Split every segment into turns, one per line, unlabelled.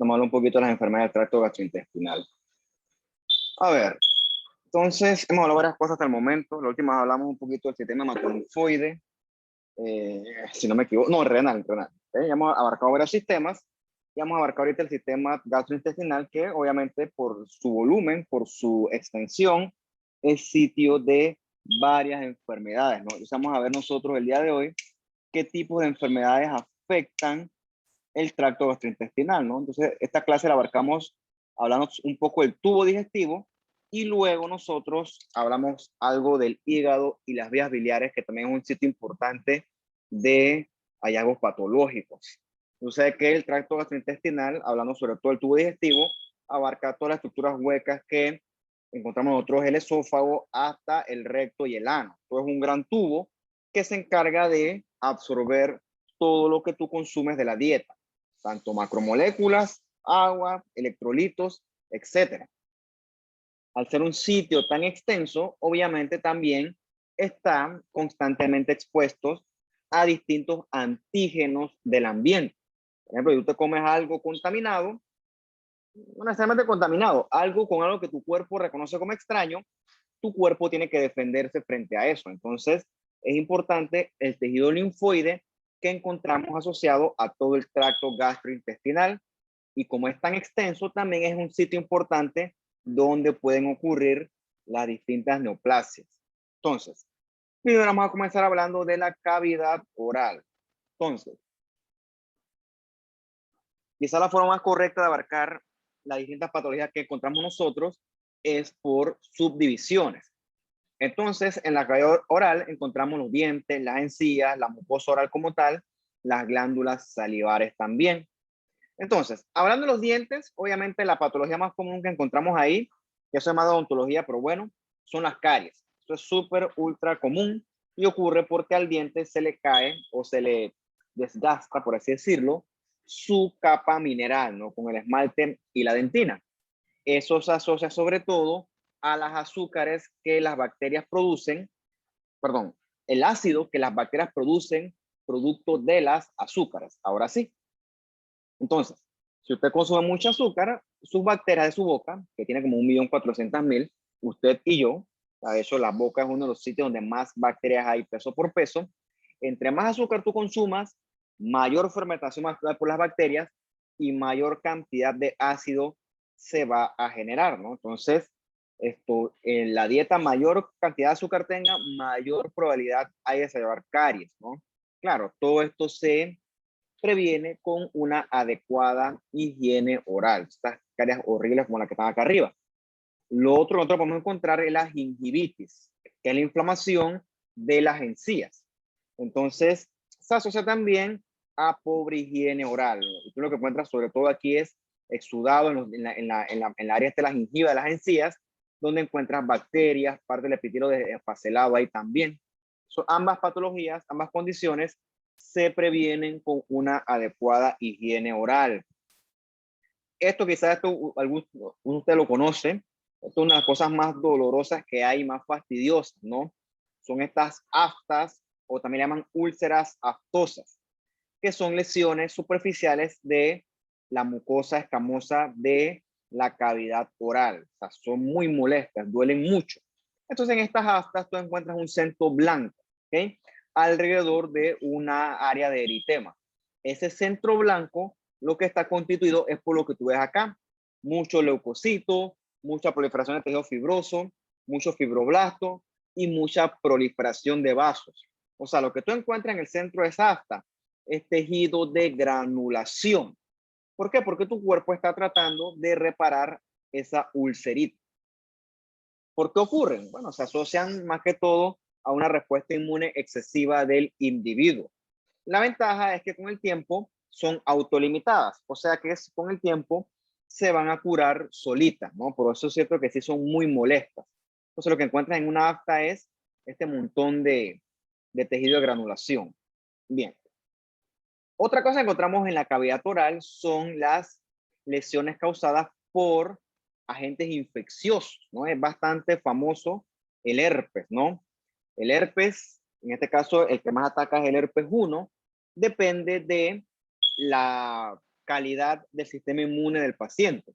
Vamos a hablar un poquito de las enfermedades del tracto gastrointestinal. A ver, entonces hemos hablado varias cosas hasta el momento. La última hablamos un poquito del sistema hematolinfoide, si no me equivoco, no, renal. Ya hemos abarcado varios sistemas. Ya hemos abarcado ahorita el sistema gastrointestinal, que obviamente por su volumen, por su extensión, es sitio de varias enfermedades, ¿no? Entonces vamos a ver nosotros el día de hoy qué tipos de enfermedades afectan el tracto gastrointestinal, ¿no? Entonces, esta clase la abarcamos hablando un poco del tubo digestivo y luego nosotros hablamos algo del hígado y las vías biliares, que también es un sitio importante de hallazgos patológicos. Entonces, que el tracto gastrointestinal, hablando sobre todo el tubo digestivo, abarca todas las estructuras huecas que encontramos nosotros, el esófago hasta el recto y el ano. Todo es un gran tubo que se encarga de absorber todo lo que tú consumes de la dieta, tanto macromoléculas, agua, electrolitos, etc. Al ser un sitio tan extenso, obviamente también están constantemente expuestos a distintos antígenos del ambiente. Por ejemplo, si tú te comes algo contaminado, no necesariamente contaminado, algo con algo que tu cuerpo reconoce como extraño, tu cuerpo tiene que defenderse frente a eso. Entonces, es importante el tejido linfoide que encontramos asociado a todo el tracto gastrointestinal, y como es tan extenso, también es un sitio importante donde pueden ocurrir las distintas neoplasias. Entonces, primero vamos a comenzar hablando de la cavidad oral. Entonces, quizá la forma más correcta de abarcar las distintas patologías que encontramos nosotros es por subdivisiones. Entonces, en la cavidad oral encontramos los dientes, las encías, la mucosa oral como tal, las glándulas salivares también. Entonces, hablando de los dientes, obviamente la patología más común que encontramos ahí, que eso es más de odontología, pero bueno, son las caries. Eso es súper, ultra común y ocurre porque al diente se le cae o se le desgasta, por así decirlo, su capa mineral, ¿no? Con el esmalte y la dentina. Eso se asocia sobre todo a las azúcares que las bacterias producen, perdón, el ácido que las bacterias producen producto de las azúcares. Ahora sí. Entonces, si usted consume mucho azúcar, sus bacterias de su boca, que tiene como 1.400.000, usted y yo, de hecho la boca es uno de los sitios donde más bacterias hay peso por peso, entre más azúcar tú consumas, mayor fermentación por las bacterias y mayor cantidad de ácido se va a generar, ¿no? Entonces, en la dieta mayor cantidad de azúcar tenga, mayor probabilidad hay de desarrollar caries, ¿no? Claro, todo esto se previene con una adecuada higiene oral. Estas caries horribles como la que están acá arriba. Lo otro nosotros podemos encontrar es la gingivitis, que es la inflamación de las encías. Entonces, se asocia también a pobre higiene oral. Y tú lo que encuentras sobre todo aquí es exudado en la área de la gingiva de las encías, donde encuentras bacterias, parte del epitelio desfacelado ahí también. Ambas patologías, ambas condiciones se previenen con una adecuada higiene oral. Esto quizás algunos de ustedes lo conocen, esto es una de las cosas más dolorosas que hay, más fastidiosas, ¿no? Son estas aftas, o también llaman úlceras aftosas, que son lesiones superficiales de la mucosa escamosa de la cavidad oral. O sea, son muy molestas, duelen mucho. Entonces, en estas aftas tú encuentras un centro blanco, ¿ok? Alrededor de una área de eritema. Ese centro blanco, lo que está constituido es por lo que tú ves acá. Mucho leucocito, mucha proliferación de tejido fibroso, mucho fibroblasto y mucha proliferación de vasos. O sea, lo que tú encuentras en el centro de esa afta es tejido de granulación. ¿Por qué? Porque tu cuerpo está tratando de reparar esa ulcerita. ¿Por qué ocurren? Bueno, se asocian más que todo a una respuesta inmune excesiva del individuo. La ventaja es que con el tiempo son autolimitadas, o sea que con el tiempo se van a curar solitas, ¿no? Por eso es cierto que sí son muy molestas. Entonces lo que encuentras en una afta es este montón de tejido de granulación. Bien. Otra cosa que encontramos en la cavidad oral son las lesiones causadas por agentes infecciosos, ¿no? Es bastante famoso el herpes, ¿no? El herpes, en este caso, el que más ataca es el herpes 1, depende de la calidad del sistema inmune del paciente.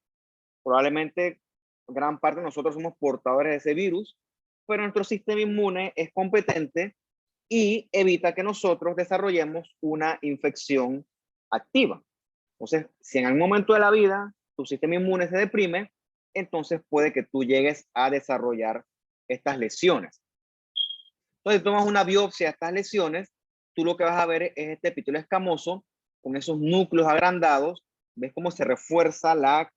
Probablemente gran parte de nosotros somos portadores de ese virus, pero nuestro sistema inmune es competente y evita que nosotros desarrollemos una infección activa. Entonces, si en algún momento de la vida tu sistema inmune se deprime, entonces puede que tú llegues a desarrollar estas lesiones. Entonces, tomas una biopsia de estas lesiones, tú lo que vas a ver es este epitelio escamoso con esos núcleos agrandados. Ves cómo se refuerza la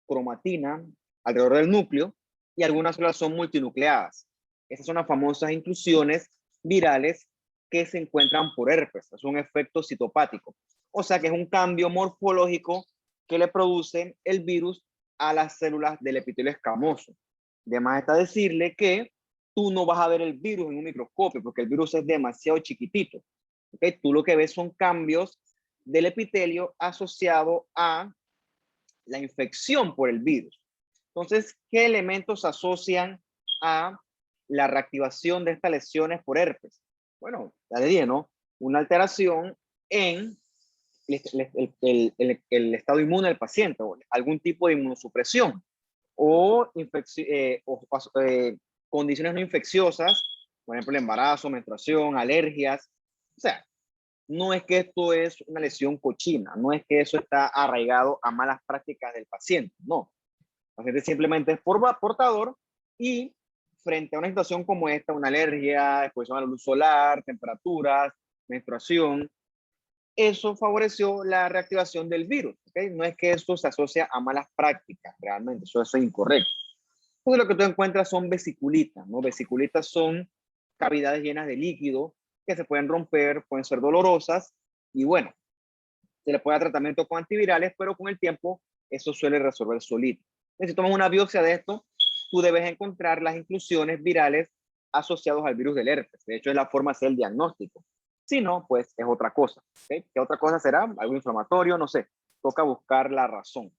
cromatina alrededor del núcleo y algunas células son multinucleadas. Esas son las famosas inclusiones virales que se encuentran por herpes. Es un efecto citopático. O sea que es un cambio morfológico que le produce el virus a las células del epitelio escamoso. Además está decirle que tú no vas a ver el virus en un microscopio porque el virus es demasiado chiquitito. ¿Okay? Tú lo que ves son cambios del epitelio asociado a la infección por el virus. Entonces, ¿qué elementos asocian a la reactivación de estas lesiones por herpes? Bueno, ya le dije, ¿no? Una alteración en el estado inmune del paciente, o algún tipo de inmunosupresión, o, condiciones no infecciosas, por ejemplo, el embarazo, menstruación, alergias. O sea, no es que esto es una lesión cochina, no es que eso está arraigado a malas prácticas del paciente, no. El paciente simplemente es portador y frente a una situación como esta, una alergia, exposición a la luz solar, temperaturas, menstruación, eso favoreció la reactivación del virus. ¿Okay? No es que esto se asocia a malas prácticas, realmente, eso es incorrecto. Entonces lo que tú encuentras son vesiculitas, ¿no? Vesiculitas son cavidades llenas de líquido que se pueden romper, pueden ser dolorosas y bueno, se le puede dar tratamiento con antivirales, pero con el tiempo eso suele resolver solito. Si tomas una biopsia de esto, tú debes encontrar las inclusiones virales asociadas al virus del herpes. De hecho, es la forma de hacer el diagnóstico. Si no, pues es otra cosa. ¿Okay? ¿Qué otra cosa será? Algo inflamatorio, no sé. Toca buscar la razón.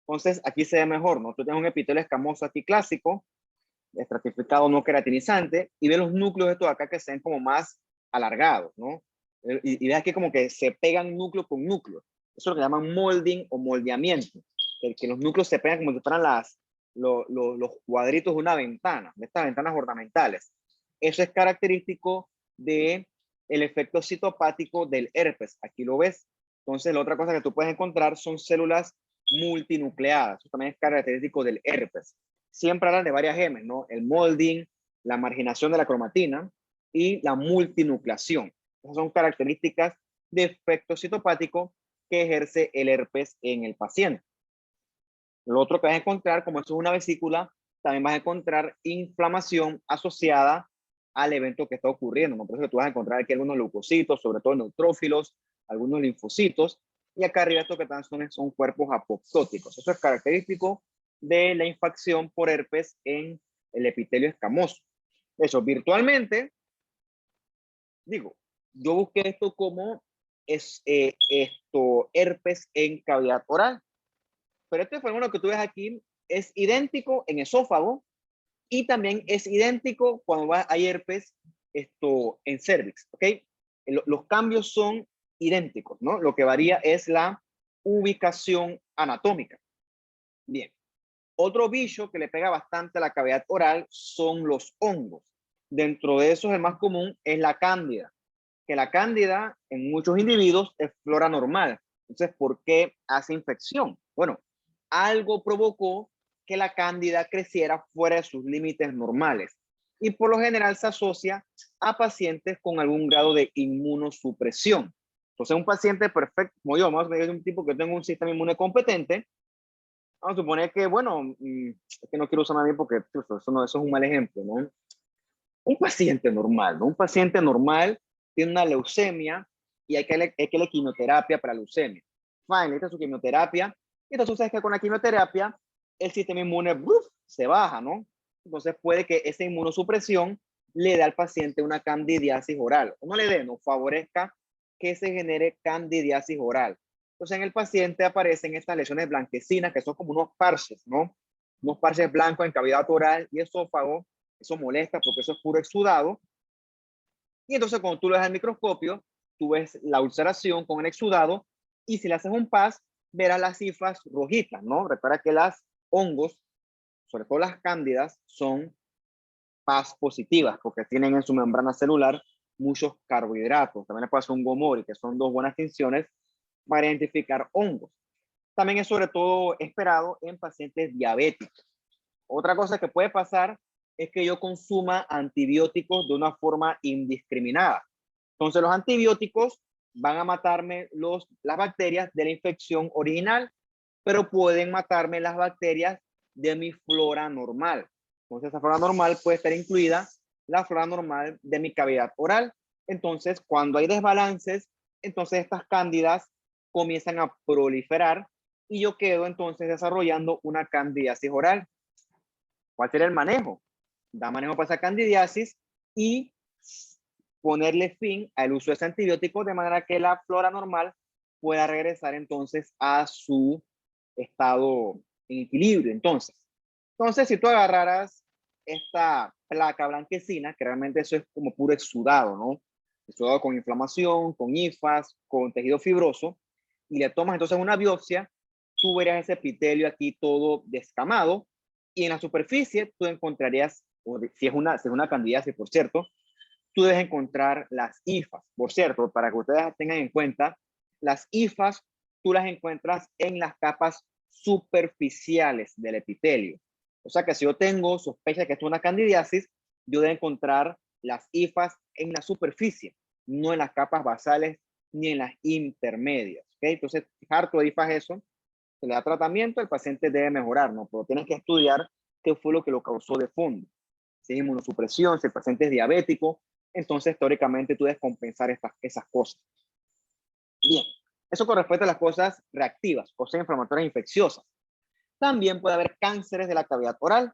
Entonces, aquí se ve mejor, ¿no? Tú tienes un epitelio escamoso aquí clásico, estratificado no queratinizante, y ves los núcleos estos acá que se ven como más alargados, ¿no? Y ves aquí como que se pegan núcleo con núcleo. Eso es lo que llaman molding o moldeamiento, que los núcleos se pegan como si fueran los cuadritos de una ventana, de estas ventanas ornamentales. Eso es característico del efecto citopático del herpes. Aquí lo ves. Entonces, la otra cosa que tú puedes encontrar son células multinucleadas. Eso también es característico del herpes. Siempre hablan de varias gemes, ¿no? El molding, la marginación de la cromatina y la multinucleación. Esas son características de efecto citopático que ejerce el herpes en el paciente. Lo otro que vas a encontrar, como esto es una vesícula, también vas a encontrar inflamación asociada al evento que está ocurriendo, ¿no? Por eso tú vas a encontrar aquí algunos leucocitos, sobre todo neutrófilos, algunos linfocitos, y acá arriba esto que están son cuerpos apoptóticos. Eso es característico de la infección por herpes en el epitelio escamoso. Eso, virtualmente, digo, yo busqué esto como herpes en cavidad oral, pero este fenómeno que tú ves aquí es idéntico en esófago y también es idéntico cuando hay herpes en cervix, ¿ok? Los cambios son idénticos, ¿no? Lo que varía es la ubicación anatómica. Bien. Otro bicho que le pega bastante a la cavidad oral son los hongos. Dentro de esos el más común es la cándida, que la cándida en muchos individuos es flora normal. Entonces, ¿por qué hace infección? Bueno, algo provocó que la cándida creciera fuera de sus límites normales y por lo general se asocia a pacientes con algún grado de inmunosupresión. Entonces, un paciente perfecto, como yo, vamos a ver un tipo que tenga un sistema inmune competente, vamos a suponer que, bueno, es que no quiero usar a mí porque eso es un mal ejemplo, ¿no? Un paciente normal, ¿no? Un paciente normal tiene una leucemia y hay que darle quimioterapia para leucemia. Fine, necesita su quimioterapia. Y entonces sabes que con la quimioterapia el sistema inmune se baja, ¿no? Entonces puede que esa inmunosupresión le dé al paciente una candidiasis oral. O no le dé, no favorezca que se genere candidiasis oral. Entonces en el paciente aparecen estas lesiones blanquecinas que son como unos parches, ¿no? Unos parches blancos en cavidad oral y esófago. Eso molesta porque eso es puro exudado. Y entonces cuando tú lo ves al microscopio, tú ves la ulceración con el exudado Y si le haces un PAS, verás las cifras rojitas, ¿no? Recuerda que las hongos, sobre todo las cándidas, son PAS positivas porque tienen en su membrana celular muchos carbohidratos. También le puede hacer un gomori, que son dos buenas tinciones para identificar hongos. También es sobre todo esperado en pacientes diabéticos. Otra cosa que puede pasar es que yo consuma antibióticos de una forma indiscriminada. Entonces los antibióticos van a matarme las bacterias de la infección original, pero pueden matarme las bacterias de mi flora normal. Entonces esa flora normal puede estar incluida la flora normal de mi cavidad oral. Entonces cuando hay desbalances, entonces estas cándidas comienzan a proliferar y yo quedo entonces desarrollando una candidiasis oral. ¿Cuál sería el manejo? Da manejo para esa candidiasis y ponerle fin al uso de ese antibiótico de manera que la flora normal pueda regresar entonces a su estado en equilibrio. Entonces, si tú agarraras esta placa blanquecina, que realmente eso es como puro exudado, ¿no? Exudado con inflamación, con hifas, con tejido fibroso, y le tomas entonces una biopsia, tú verías ese epitelio aquí todo descamado, y en la superficie tú encontrarías, si es una candidiasis, por cierto, tú debes encontrar las hifas. Por cierto, para que ustedes tengan en cuenta, las hifas tú las encuentras en las capas superficiales del epitelio. O sea que si yo tengo sospecha de que esto es una candidiasis, yo debo encontrar las hifas en la superficie, no en las capas basales ni en las intermedias. ¿Okay? Entonces, harto de hifas eso, se le da tratamiento, el paciente debe mejorar, ¿no? Pero tienes que estudiar qué fue lo que lo causó de fondo. Si es inmunosupresión, si el paciente es diabético, entonces teóricamente tú debes compensar esas cosas. Bien, eso corresponde a las cosas reactivas, cosas inflamatorias infecciosas. También puede haber cánceres de la cavidad oral.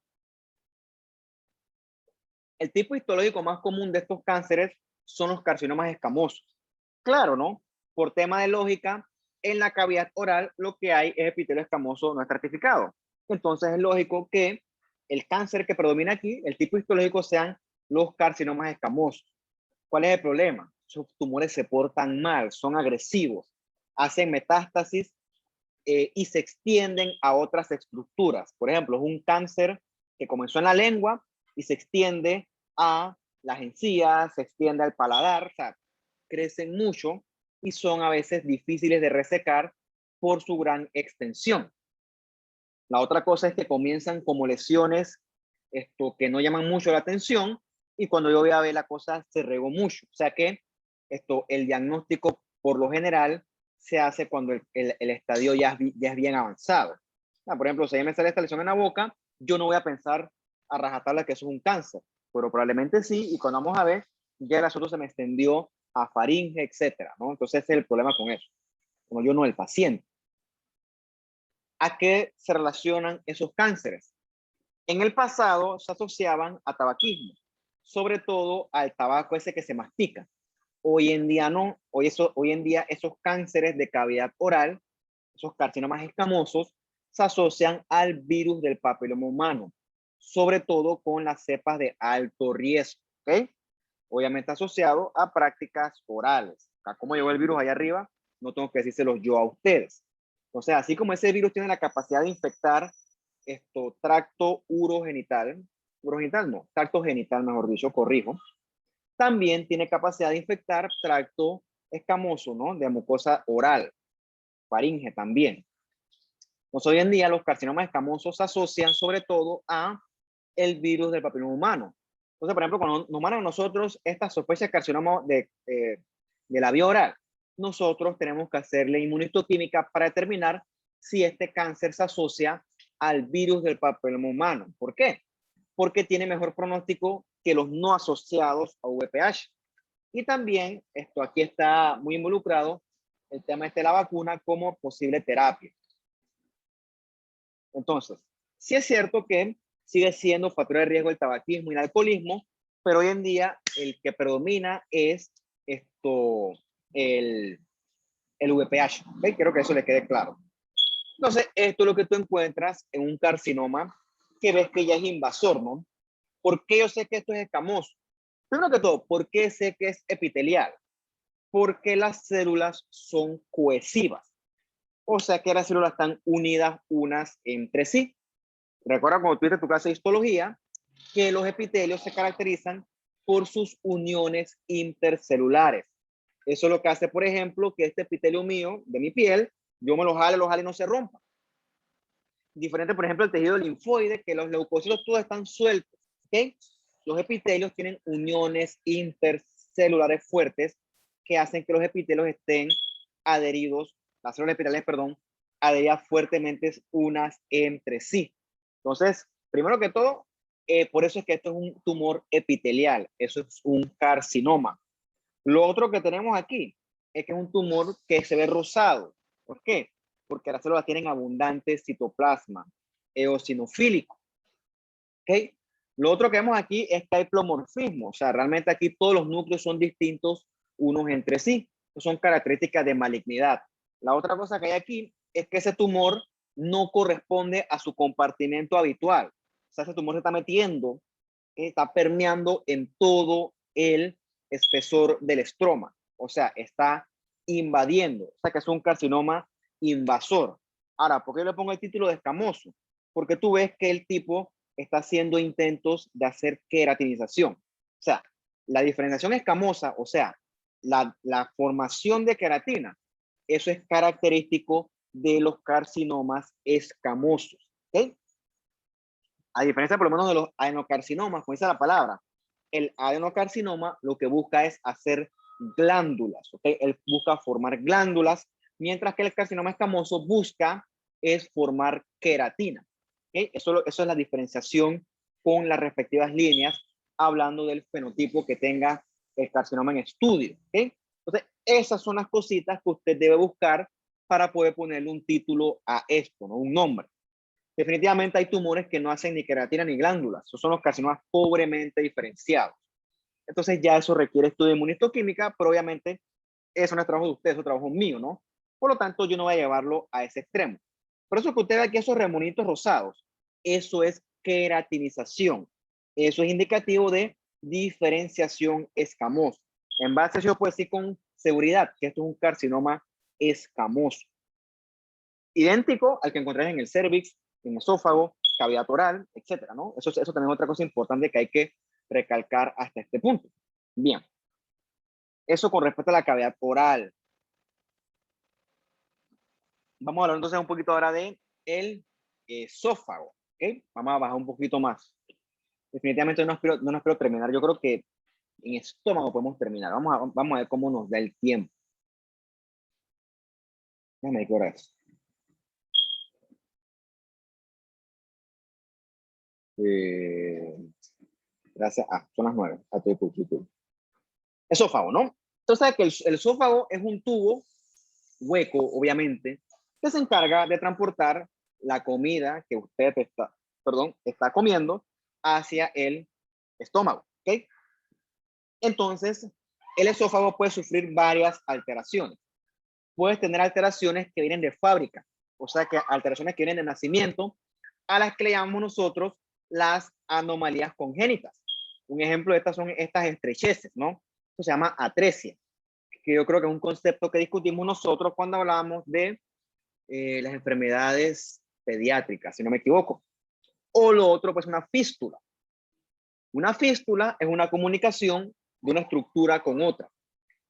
El tipo histológico más común de estos cánceres son los carcinomas escamosos. Claro, ¿no? Por tema de lógica, en la cavidad oral lo que hay es epitelio escamoso no estratificado. Entonces es lógico que el cáncer que predomina aquí, el tipo histológico, sean los carcinomas escamosos. ¿Cuál es el problema? Esos tumores se portan mal, son agresivos, hacen metástasis y se extienden a otras estructuras. Por ejemplo, es un cáncer que comenzó en la lengua y se extiende a las encías, se extiende al paladar, o sea, crecen mucho y son a veces difíciles de resecar por su gran extensión. La otra cosa es que comienzan como lesiones que no llaman mucho la atención y cuando yo voy a ver la cosa se regó mucho. O sea que el diagnóstico por lo general se hace cuando el estadio ya es bien avanzado. Por ejemplo, si a mí me sale esta lesión en la boca, yo no voy a pensar a rajatabla que eso es un cáncer, pero probablemente sí, y cuando vamos a ver, ya el asunto se me extendió a faringe, etcétera, ¿no? Entonces ese es el problema con eso, como yo no el paciente. ¿A qué se relacionan esos cánceres? En el pasado se asociaban a tabaquismo, sobre todo al tabaco ese que se mastica. Hoy en día no, hoy en día esos cánceres de cavidad oral, esos carcinomas escamosos, se asocian al virus del papiloma humano, sobre todo con las cepas de alto riesgo, ¿ok? Obviamente asociado a prácticas orales. Como llegó el virus allá arriba, no tengo que decírselos yo a ustedes. Entonces, así como ese virus tiene la capacidad de infectar tracto urogenital no, tracto genital, mejor dicho, corrijo, también tiene capacidad de infectar tracto escamoso, ¿no? De mucosa oral, faringe también. Pues hoy en día los carcinomas escamosos se asocian sobre todo a el virus del papiloma humano. Entonces, por ejemplo, cuando nos mandan a nosotros esta sospecha de carcinoma de la vía oral, nosotros tenemos que hacerle inmunistoquímica para determinar si este cáncer se asocia al virus del papiloma humano. ¿Por qué? Porque tiene mejor pronóstico que los no asociados a VPH. Y también, aquí está muy involucrado el tema de la vacuna como posible terapia. Entonces, sí es cierto que sigue siendo factor de riesgo el tabaquismo y el alcoholismo, pero hoy en día el que predomina es el VPH. ¿Okay? Quiero que eso le quede claro. Entonces, esto es lo que tú encuentras en un carcinoma que ves que ya es invasor, ¿no? ¿Por qué yo sé que esto es escamoso? Primero que todo, ¿por qué sé que es epitelial? Porque las células son cohesivas. O sea que las células están unidas unas entre sí. Recuerda cuando tuviste tu clase de histología que los epitelios se caracterizan por sus uniones intercelulares. Eso es lo que hace, por ejemplo, que este epitelio mío, de mi piel, yo me lo jale y no se rompa. Diferente, por ejemplo, el tejido linfoide, que los leucocitos todos están sueltos. ¿Okay? Los epitelios tienen uniones intercelulares fuertes que hacen que los epitelios estén adheridos, las células epiteliales, perdón, adheridas fuertemente unas entre sí. Entonces, primero que todo, por eso es que esto es un tumor epitelial, eso es un carcinoma. Lo otro que tenemos aquí es que es un tumor que se ve rosado. ¿Por qué? Porque las células tienen abundante citoplasma eosinofílico. ¿Ok? Lo otro que vemos aquí es que hay plomorfismo. O sea, realmente aquí todos los núcleos son distintos unos entre sí. Son características de malignidad. La otra cosa que hay aquí es que ese tumor no corresponde a su compartimento habitual. O sea, ese tumor se está metiendo, está permeando en todo el espesor del estroma. O sea, está invadiendo. O sea, que es un carcinoma invasor. Ahora, ¿por qué le pongo el título de escamoso? Porque tú ves que el tipo está haciendo intentos de hacer queratinización. O sea, la diferenciación escamosa, o sea, la formación de queratina, eso es característico de los carcinomas escamosos. ¿Okay? A diferencia por lo menos de los adenocarcinomas, como dice la palabra, el adenocarcinoma lo que busca es hacer glándulas, ¿ok? Él busca formar glándulas, mientras que el carcinoma escamoso busca es formar queratina. ¿Okay? Eso es la diferenciación con las respectivas líneas, hablando del fenotipo que tenga el carcinoma en estudio. ¿Okay? Entonces, esas son las cositas que usted debe buscar para poder ponerle un título a esto, ¿no? Un nombre. Definitivamente hay tumores que no hacen ni queratina ni glándulas. Esos son los carcinomas pobremente diferenciados. Entonces ya eso requiere estudio de inmunistoquímica, pero obviamente eso no es trabajo de ustedes, eso es trabajo mío, ¿no? Por lo tanto, yo no voy a llevarlo a ese extremo. Por eso que usted ve aquí esos remonitos rosados, eso es queratinización. Eso es indicativo de diferenciación escamosa. En base a eso, yo puedo decir con seguridad que esto es un carcinoma escamoso. Idéntico al que encontrás en el cervix, en el esófago, cavidad oral, etcétera, ¿no? Eso también es otra cosa importante que hay que recalcar hasta este punto. Bien. Eso con respecto a la cavidad oral. Vamos a hablar entonces un poquito ahora de el esófago. ¿Okay? Vamos a bajar un poquito más. Definitivamente no espero terminar. Yo creo que en estómago podemos terminar. Vamos a ver cómo nos da el tiempo. Déjame ver qué hora es. Gracias. Son las 9. Esófago, ¿no? Entonces, que el esófago es un tubo hueco, obviamente, que se encarga de transportar la comida que usted está comiendo hacia el estómago. ¿Okay? Entonces, el esófago puede sufrir varias alteraciones. Puedes tener alteraciones que vienen de fábrica, o sea, que alteraciones que vienen de nacimiento, a las que le llamamos nosotros las anomalías congénitas. Un ejemplo de estas son estas estrecheces, ¿no? Eso se llama atresia, que yo creo que es un concepto que discutimos nosotros cuando hablamos de las enfermedades pediátricas, si no me equivoco. O lo otro, pues una fístula. Una fístula es una comunicación de una estructura con otra.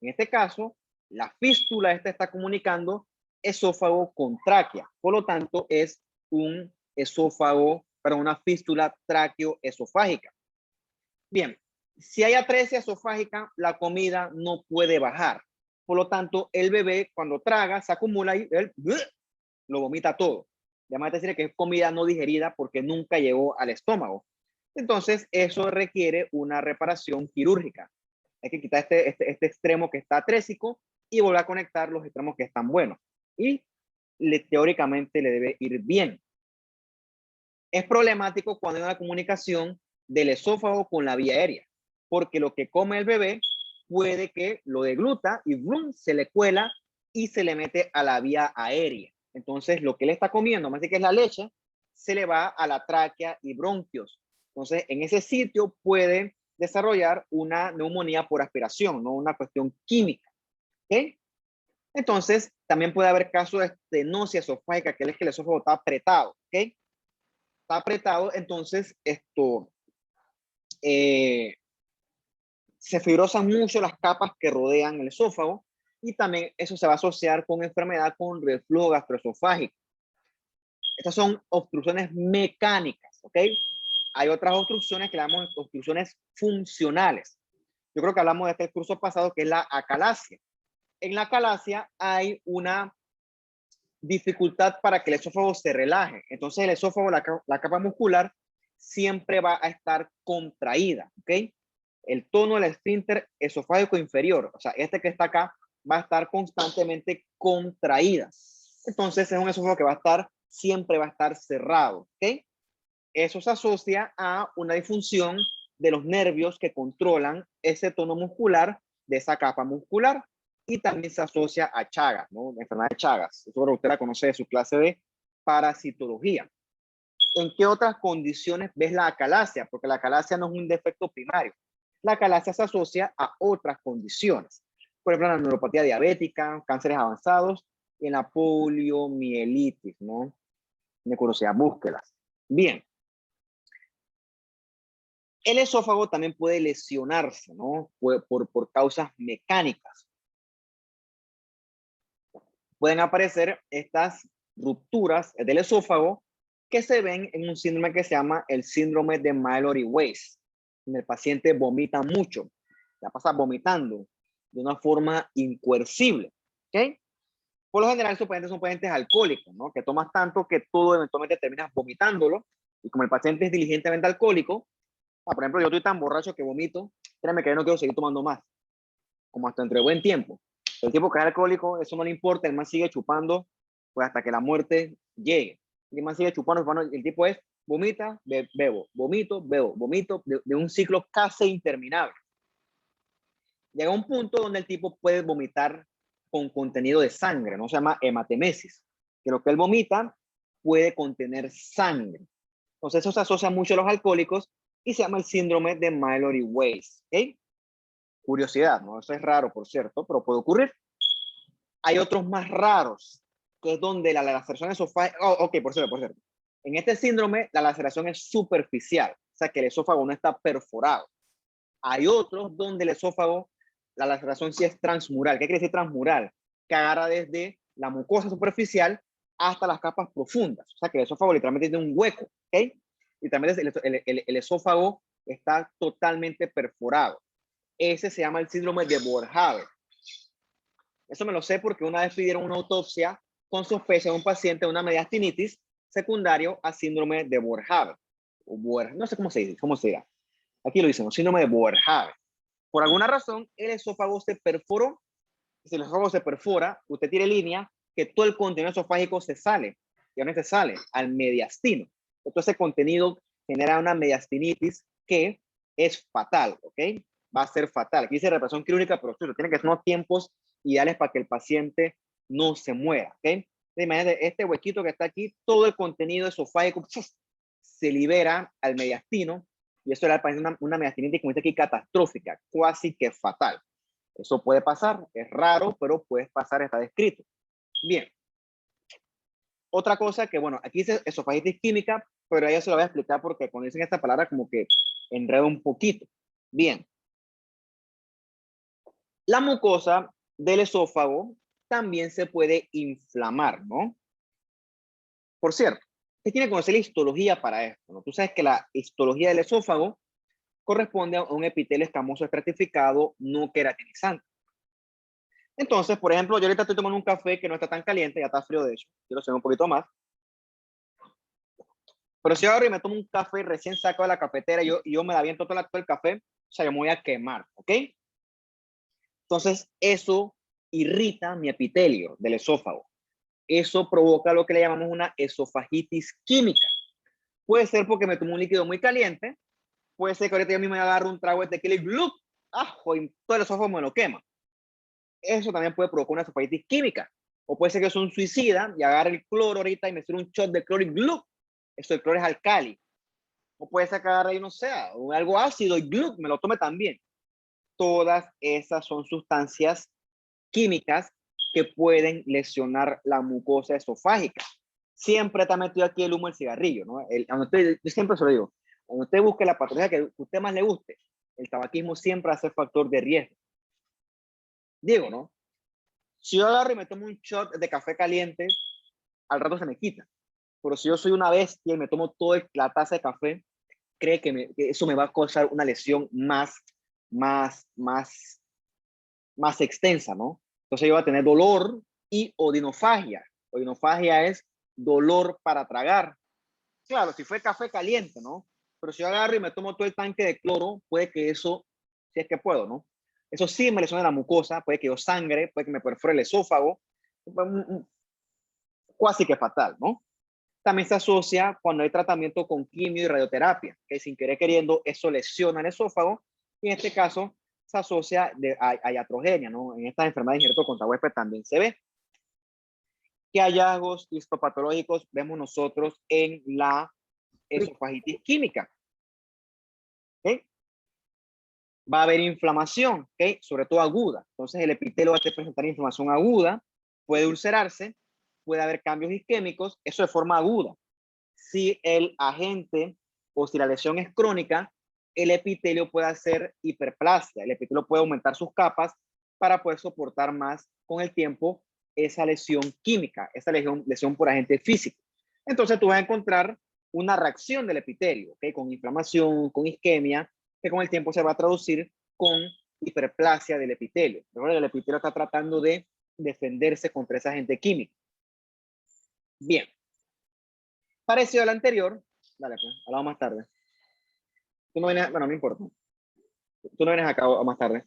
En este caso, la fístula está comunicando esófago con tráquea. Por lo tanto, es un esófago, para una fístula tráqueo-esofágica. Bien, si hay atresia esofágica, la comida no puede bajar. Por lo tanto, el bebé cuando traga se acumula y él lo vomita todo. Además de decir que es comida no digerida porque nunca llegó al estómago. Entonces, eso requiere una reparación quirúrgica. Hay que quitar este extremo que está atrésico y volver a conectar los extremos que están buenos. Y teóricamente le debe ir bien. Es problemático cuando hay una comunicación del esófago con la vía aérea, porque lo que come el bebé puede que lo degluta y ¡brum! Se le cuela y se le mete a la vía aérea. Entonces, lo que él está comiendo, más de que es la leche, se le va a la tráquea y bronquios. Entonces, en ese sitio puede desarrollar una neumonía por aspiración, no una cuestión química. ¿Okay? Entonces, también puede haber casos de estenosis esofágica, que es que el esófago está apretado, ¿ok? Está apretado, entonces se fibrosan mucho las capas que rodean el esófago y también eso se va a asociar con enfermedad con reflujo gastroesofágico. Estas son obstrucciones mecánicas, ¿ok? Hay otras obstrucciones que llamamos obstrucciones funcionales. Yo creo que hablamos de este curso pasado, que es la acalasia. En la acalasia hay una dificultad para que el esófago se relaje. Entonces el esófago, la capa muscular, siempre va a estar contraída, ¿ok? El tono del esfínter esofágico inferior, o sea, este que está acá, va a estar constantemente contraída. Entonces es un esófago que va a estar, siempre va a estar cerrado, ¿ok? Eso se asocia a una disfunción de los nervios que controlan ese tono muscular de esa capa muscular y también se asocia a Chagas, ¿no? La enfermedad de Chagas. Eso usted la conoce de su clase de parasitología. ¿En qué otras condiciones ves la acalasia? Porque la acalasia no es un defecto primario. La acalasia se asocia a otras condiciones. Por ejemplo, la neuropatía diabética, cánceres avanzados y en la poliomielitis, ¿no? De curiosidad, búsquelas. Bien. El esófago también puede lesionarse, ¿no? Por causas mecánicas. Pueden aparecer estas rupturas del esófago que se ven en un síndrome que se llama el síndrome de Mallory-Weiss. En el paciente vomita mucho, la pasa vomitando de una forma incoercible, ¿ok? Por lo general, estos pacientes son pacientes alcohólicos, ¿no? Que tomas tanto que todo eventualmente terminas vomitándolo. Y como el paciente es diligentemente alcohólico, por ejemplo, yo estoy tan borracho que vomito, créeme que yo no quiero seguir tomando más, como hasta entre buen tiempo. El tipo que es alcohólico, eso no le importa, el man sigue chupando, pues hasta que la muerte llegue. El man sigue chupando, el tipo es, vomita, bebo, vomito, bebo, vomito, de un ciclo casi interminable. Llega un punto donde el tipo puede vomitar con contenido de sangre, no se llama hematemesis, que lo que él vomita puede contener sangre. Entonces eso se asocia mucho a los alcohólicos y se llama el síndrome de Mallory-Weiss. ¿Okay? Curiosidad, ¿no? Eso es raro, por cierto, pero puede ocurrir. Hay otros más raros, que es donde la laceración esofágica... Oh, ok, por cierto. En este síndrome, la laceración es superficial, o sea que el esófago no está perforado. Hay otros donde el esófago, la laceración sí es transmural. ¿Qué quiere decir transmural? Que agarra desde la mucosa superficial hasta las capas profundas. O sea que el esófago literalmente tiene un hueco, ¿ok? Y también el esófago está totalmente perforado. Ese se llama el síndrome de Boerhaave. Eso me lo sé porque una vez pidieron una autopsia con sospecha de un paciente de una mediastinitis secundario a síndrome de Boerhaave. No sé cómo se dice, cómo se dirá. Aquí lo dicen, síndrome de Boerhaave. Por alguna razón, el esófago se perforó. Si el esófago se perfora, usted tiene línea que todo el contenido esofágico se sale. ¿Y a dónde se sale? Al mediastino. Entonces, ese contenido genera una mediastinitis que es fatal, ¿ok? Va a ser fatal. Aquí dice represión clínica, pero tiene que ser unos tiempos ideales para que el paciente no se muera, ¿ok? Entonces, imagínate, este huequito que está aquí, todo el contenido esofágico se libera al mediastino y eso le parece una mediastinitis, como dice aquí, catastrófica, casi que fatal. Eso puede pasar, es raro, pero puede pasar, está descrito. Bien. Otra cosa que, bueno, aquí dice esofagitis química, pero ya se lo voy a explicar porque cuando dicen esta palabra como que enreda un poquito. Bien. La mucosa del esófago también se puede inflamar, ¿no? Por cierto, usted tiene que conocer la histología para esto, ¿no? Tú sabes que la histología del esófago corresponde a un epitelio escamoso estratificado no queratinizante. Entonces, por ejemplo, yo ahorita estoy tomando un café que no está tan caliente, ya está frío de hecho, quiero hacer un poquito más. Pero si ahora me tomo un café recién sacado de la cafetera y yo me la aviento todo el café, o sea, yo me voy a quemar, ¿ok? Entonces, eso irrita mi epitelio del esófago. Eso provoca lo que le llamamos una esofagitis química. Puede ser porque me tomo un líquido muy caliente, puede ser que ahorita yo mismo me agarro un trago de tequila y ¡glup! ¡Ajo! Y todo el esófago me lo quema. Eso también puede provocar una esofagitis química. O puede ser que yo soy un suicida y agarre el cloro ahorita y me sirva un shot de cloro y ¡glup! Eso, el cloro es alcali. O puede ser que agarre ahí, no sé, algo ácido y ¡glup! Me lo tome también. Todas esas son sustancias químicas que pueden lesionar la mucosa esofágica. Siempre está metido aquí el humo del cigarrillo, ¿no? Yo siempre se lo digo, cuando usted busque la patología que a usted más le guste, el tabaquismo siempre va a ser factor de riesgo. Digo, ¿no? Si yo agarro y me tomo un shot de café caliente, al rato se me quita. Pero si yo soy una bestia y me tomo toda la taza de café, cree que eso me va a causar una lesión más, más extensa, ¿no? Entonces yo voy a tener dolor y odinofagia. Odinofagia es dolor para tragar. Claro, si fue café caliente, ¿no? Pero si yo agarro y me tomo todo el tanque de cloro, puede que eso, si es que puedo, ¿no? Eso sí me lesiona la mucosa, puede que yo sangre, puede que me perfore el esófago, casi que fatal, ¿no? También se asocia cuando hay tratamiento con quimio y radioterapia, que sin querer queriendo eso lesiona el esófago, y en este caso se asocia a iatrogenia, ¿no? En estas enfermedades de injerto contra huésped también se ve. ¿Qué hallazgos histopatológicos vemos nosotros en la esofagitis química? ¿Okay? Va a haber inflamación, ¿okay? Sobre todo aguda. Entonces el epitelio va a presentar inflamación aguda, puede ulcerarse, puede haber cambios isquémicos, eso de forma aguda. Si el agente o si la lesión es crónica, el epitelio puede hacer hiperplasia, el epitelio puede aumentar sus capas para poder soportar más con el tiempo esa lesión química, esa lesión por agente físico. Entonces tú vas a encontrar una reacción del epitelio, ¿okay? Con inflamación, con isquemia, que con el tiempo se va a traducir con hiperplasia del epitelio. Recuerda, el epitelio está tratando de defenderse contra ese agente químico. Bien. Parecido al anterior, dale pues, hablamos más tarde. Tú no vienes, bueno, no importa. Tú no vienes acá más tarde.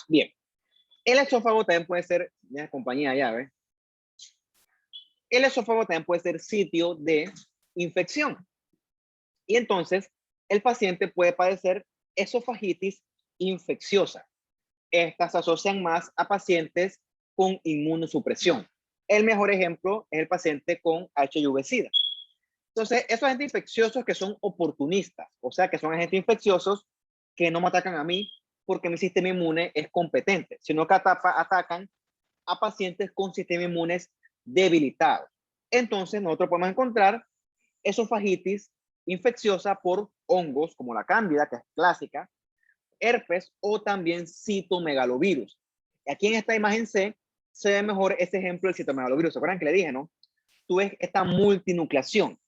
Bien. El esófago también puede ser, ya compañía ya, ¿ves? El esófago también puede ser sitio de infección. Y entonces, el paciente puede padecer esofagitis infecciosa. Estas se asocian más a pacientes con inmunosupresión. El mejor ejemplo es el paciente con HIV-Sida. Entonces, esos agentes infecciosos que son oportunistas, o sea, que son agentes infecciosos que no me atacan a mí porque mi sistema inmune es competente, sino que atacan a pacientes con sistema inmune debilitado. Entonces, nosotros podemos encontrar esofagitis infecciosa por hongos como la cándida, que es clásica, herpes o también citomegalovirus. Aquí en esta imagen C se ve mejor ese ejemplo del citomegalovirus. ¿Se acuerdan que le dije, no? Tú ves esta multinucleación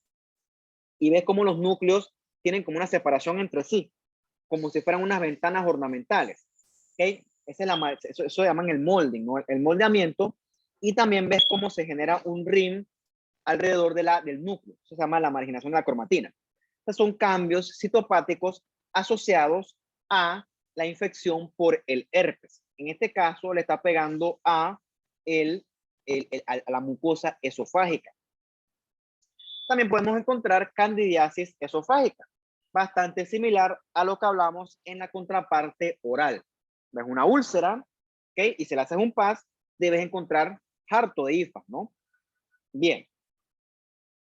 y ves cómo los núcleos tienen como una separación entre sí, como si fueran unas ventanas ornamentales. ¿Okay? Eso llaman el molding, ¿no? El moldeamiento, y también ves cómo se genera un rim alrededor del núcleo. Eso se llama la marginación de la cromatina. Estos son cambios citopáticos asociados a la infección por el herpes. En este caso le está pegando a la mucosa esofágica. También podemos encontrar candidiasis esofágica, bastante similar a lo que hablamos en la contraparte oral. Ves una úlcera, ¿okay? Y si le haces un PAS, debes encontrar harto de IFA, ¿no? Bien.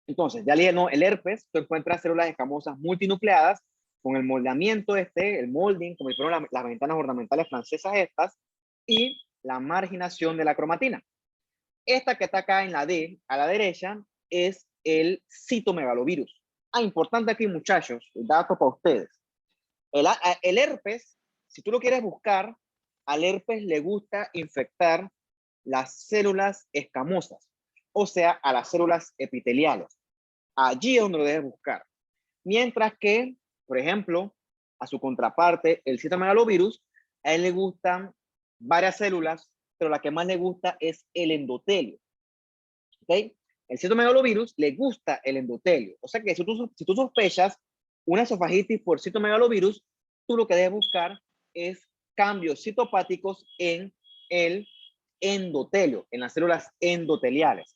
Entonces, ya le dije, no, el herpes, tú encuentras células escamosas multinucleadas con el moldeamiento el molding, como si fueron las ventanas ornamentales francesas estas, y la marginación de la cromatina. Esta que está acá en la D, a la derecha, es el citomegalovirus. Importante aquí, muchachos, dato para ustedes. El herpes, si tú lo quieres buscar, al herpes le gusta infectar las células escamosas, o sea, a las células epiteliales. Allí es donde lo debes buscar. Mientras que, por ejemplo, a su contraparte, el citomegalovirus, a él le gustan varias células, pero la que más le gusta es el endotelio. ¿Okay? El citomegalovirus le gusta el endotelio. O sea que si tú sospechas una esofagitis por citomegalovirus, tú lo que debes buscar es cambios citopáticos en el endotelio, en las células endoteliales.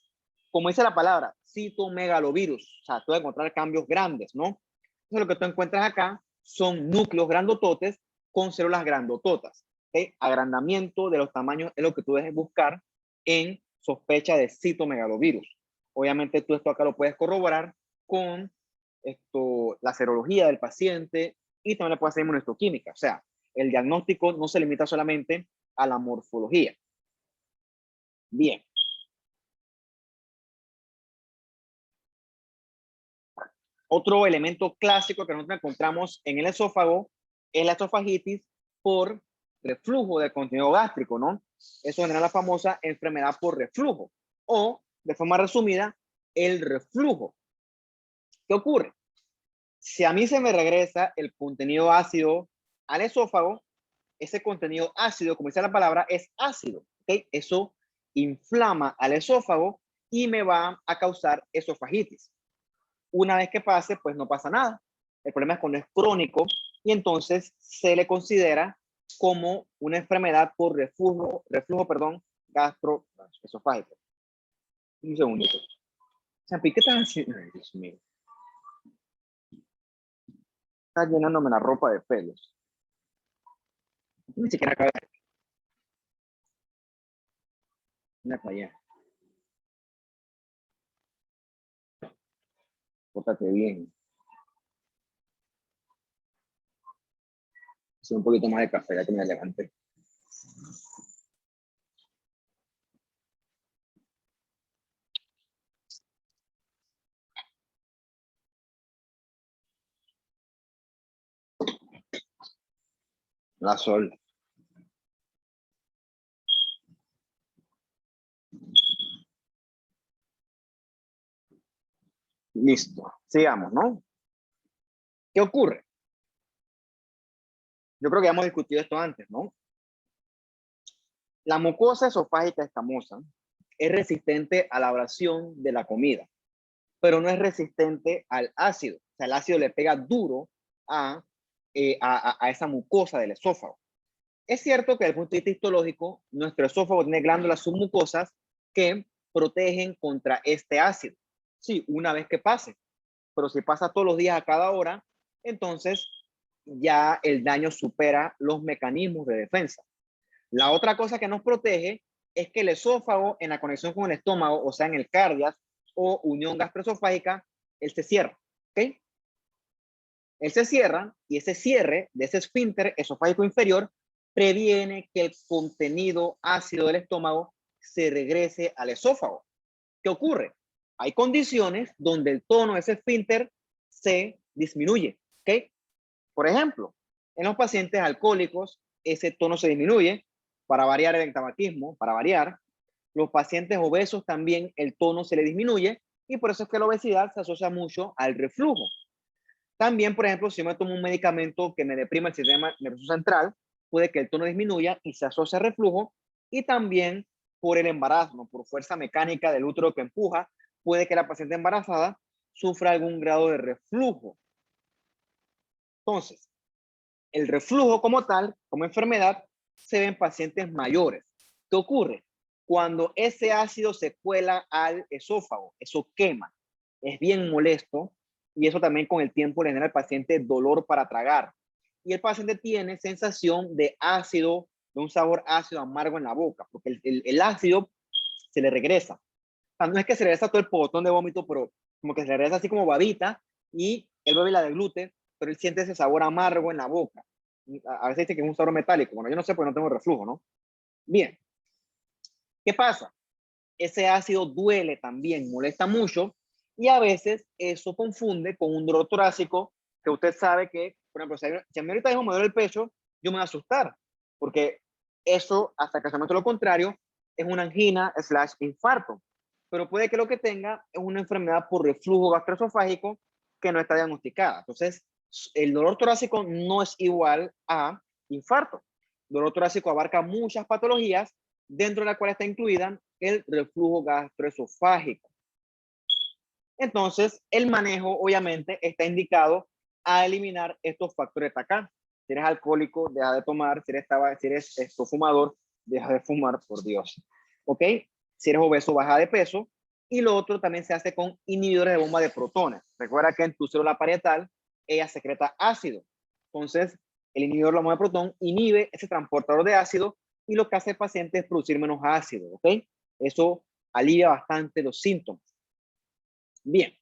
Como dice la palabra, citomegalovirus. O sea, tú vas a encontrar cambios grandes, ¿no? Entonces lo que tú encuentras acá son núcleos grandototes con células grandototas. ¿Okay? Agrandamiento de los tamaños es lo que tú debes buscar en sospecha de citomegalovirus. Obviamente tú esto acá lo puedes corroborar con la serología del paciente y también le puedes hacer inmunohistoquímica. O sea, el diagnóstico no se limita solamente a la morfología. Bien. Otro elemento clásico que nosotros encontramos en el esófago es la esofagitis por reflujo del contenido gástrico, ¿no? Eso genera la famosa enfermedad por reflujo o, de forma resumida, el reflujo. ¿Qué ocurre? Si a mí se me regresa el contenido ácido al esófago, ese contenido ácido, como dice la palabra, es ácido, ¿ok? Eso inflama al esófago y me va a causar esofagitis. Una vez que pase, pues no pasa nada. El problema es cuando es crónico y entonces se le considera como una enfermedad por reflujo gastroesofágico. Un segundito. Champi, ¿qué estás haciendo? Ay, Dios mío. Estás llenándome la ropa de pelos. Ni siquiera acaba de... Mira para allá. Pórtate bien. Hace un poquito más de café, ya que me levanté. La sol. Listo. Sigamos, ¿no? ¿Qué ocurre? Yo creo que ya hemos discutido esto antes, ¿no? La mucosa esofágica escamosa es resistente a la abrasión de la comida, pero no es resistente al ácido. O sea, el ácido le pega duro a esa mucosa del esófago. Es cierto que desde el punto de vista histológico, nuestro esófago tiene glándulas submucosas que protegen contra este ácido. Sí, una vez que pase, pero si pasa todos los días a cada hora, entonces ya el daño supera los mecanismos de defensa. La otra cosa que nos protege es que el esófago en la conexión con el estómago, o sea, en el cardias o unión gastroesofágica, él se cierra, ¿ok? Él se cierra y ese cierre de ese esfínter esofágico inferior previene que el contenido ácido del estómago se regrese al esófago. ¿Qué ocurre? Hay condiciones donde el tono de ese esfínter se disminuye, ¿ok? Por ejemplo, en los pacientes alcohólicos, ese tono se disminuye, para variar el tabaquismo, para variar. Los pacientes obesos también el tono se le disminuye y por eso es que la obesidad se asocia mucho al reflujo. También, por ejemplo, si me tomo un medicamento que me deprima el sistema nervioso central, puede que el tono disminuya y se asocie al reflujo. Y también por el embarazo, ¿no? Por fuerza mecánica del útero que empuja, puede que la paciente embarazada sufra algún grado de reflujo. Entonces, el reflujo como tal, como enfermedad, se ve en pacientes mayores. ¿Qué ocurre? Cuando ese ácido se cuela al esófago, eso quema, es bien molesto y eso también con el tiempo le genera al paciente dolor para tragar. Y el paciente tiene sensación de ácido, de un sabor ácido amargo en la boca, porque el ácido se le regresa. O sea, no es que se le regresa todo el botón de vómito, pero como que se le regresa así como babita y él bebe la de gluten, pero él siente ese sabor amargo en la boca. A veces dice que es un sabor metálico. Bueno, yo no sé porque no tengo reflujo, ¿no? Bien. ¿Qué pasa? Ese ácido duele también, molesta mucho y a veces eso confunde con un dolor torácico que usted sabe que, por ejemplo, si a mí ahorita mismo me duele el pecho, yo me voy a asustar porque eso, hasta que se muestre lo contrario, es una angina / infarto. Pero puede que lo que tenga es una enfermedad por reflujo gastroesofágico que no está diagnosticada. Entonces, el dolor torácico no es igual a infarto. El dolor torácico abarca muchas patologías, dentro de la cual está incluida el reflujo gastroesofágico. Entonces, el manejo obviamente está indicado a eliminar estos factores de acá. Si eres alcohólico, deja de tomar. Si eres fumador, deja de fumar, por Dios. ¿Ok? Si eres obeso, baja de peso. Y lo otro también se hace con inhibidores de bomba de protones. Recuerda que en tu célula parietal, ella secreta ácido. Entonces, el inhibidor de la bomba de protón inhibe ese transportador de ácido y lo que hace el paciente es producir menos ácido. ¿Ok? Eso alivia bastante los síntomas. Bien.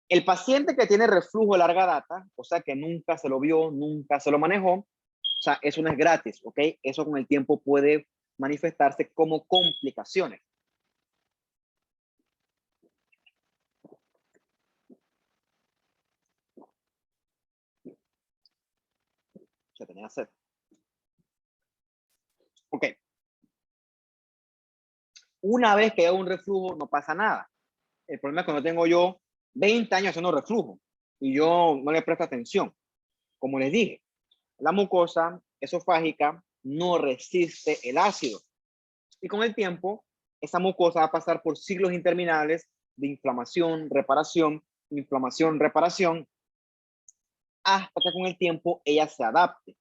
El paciente que tiene reflujo de larga data, o sea que nunca se lo vio, nunca se lo manejó, sea, eso no es gratis, ¿ok? Eso con el tiempo puede manifestarse como complicaciones. Se tenía que hacer. Ok. Una vez que hago un reflujo, no pasa nada. El problema es cuando tengo yo 20 años haciendo reflujo y yo no le presto atención. Como les dije, la mucosa esofágica no resiste el ácido. Y con el tiempo, esa mucosa va a pasar por ciclos interminables de inflamación, reparación, hasta que con el tiempo ella se adapte.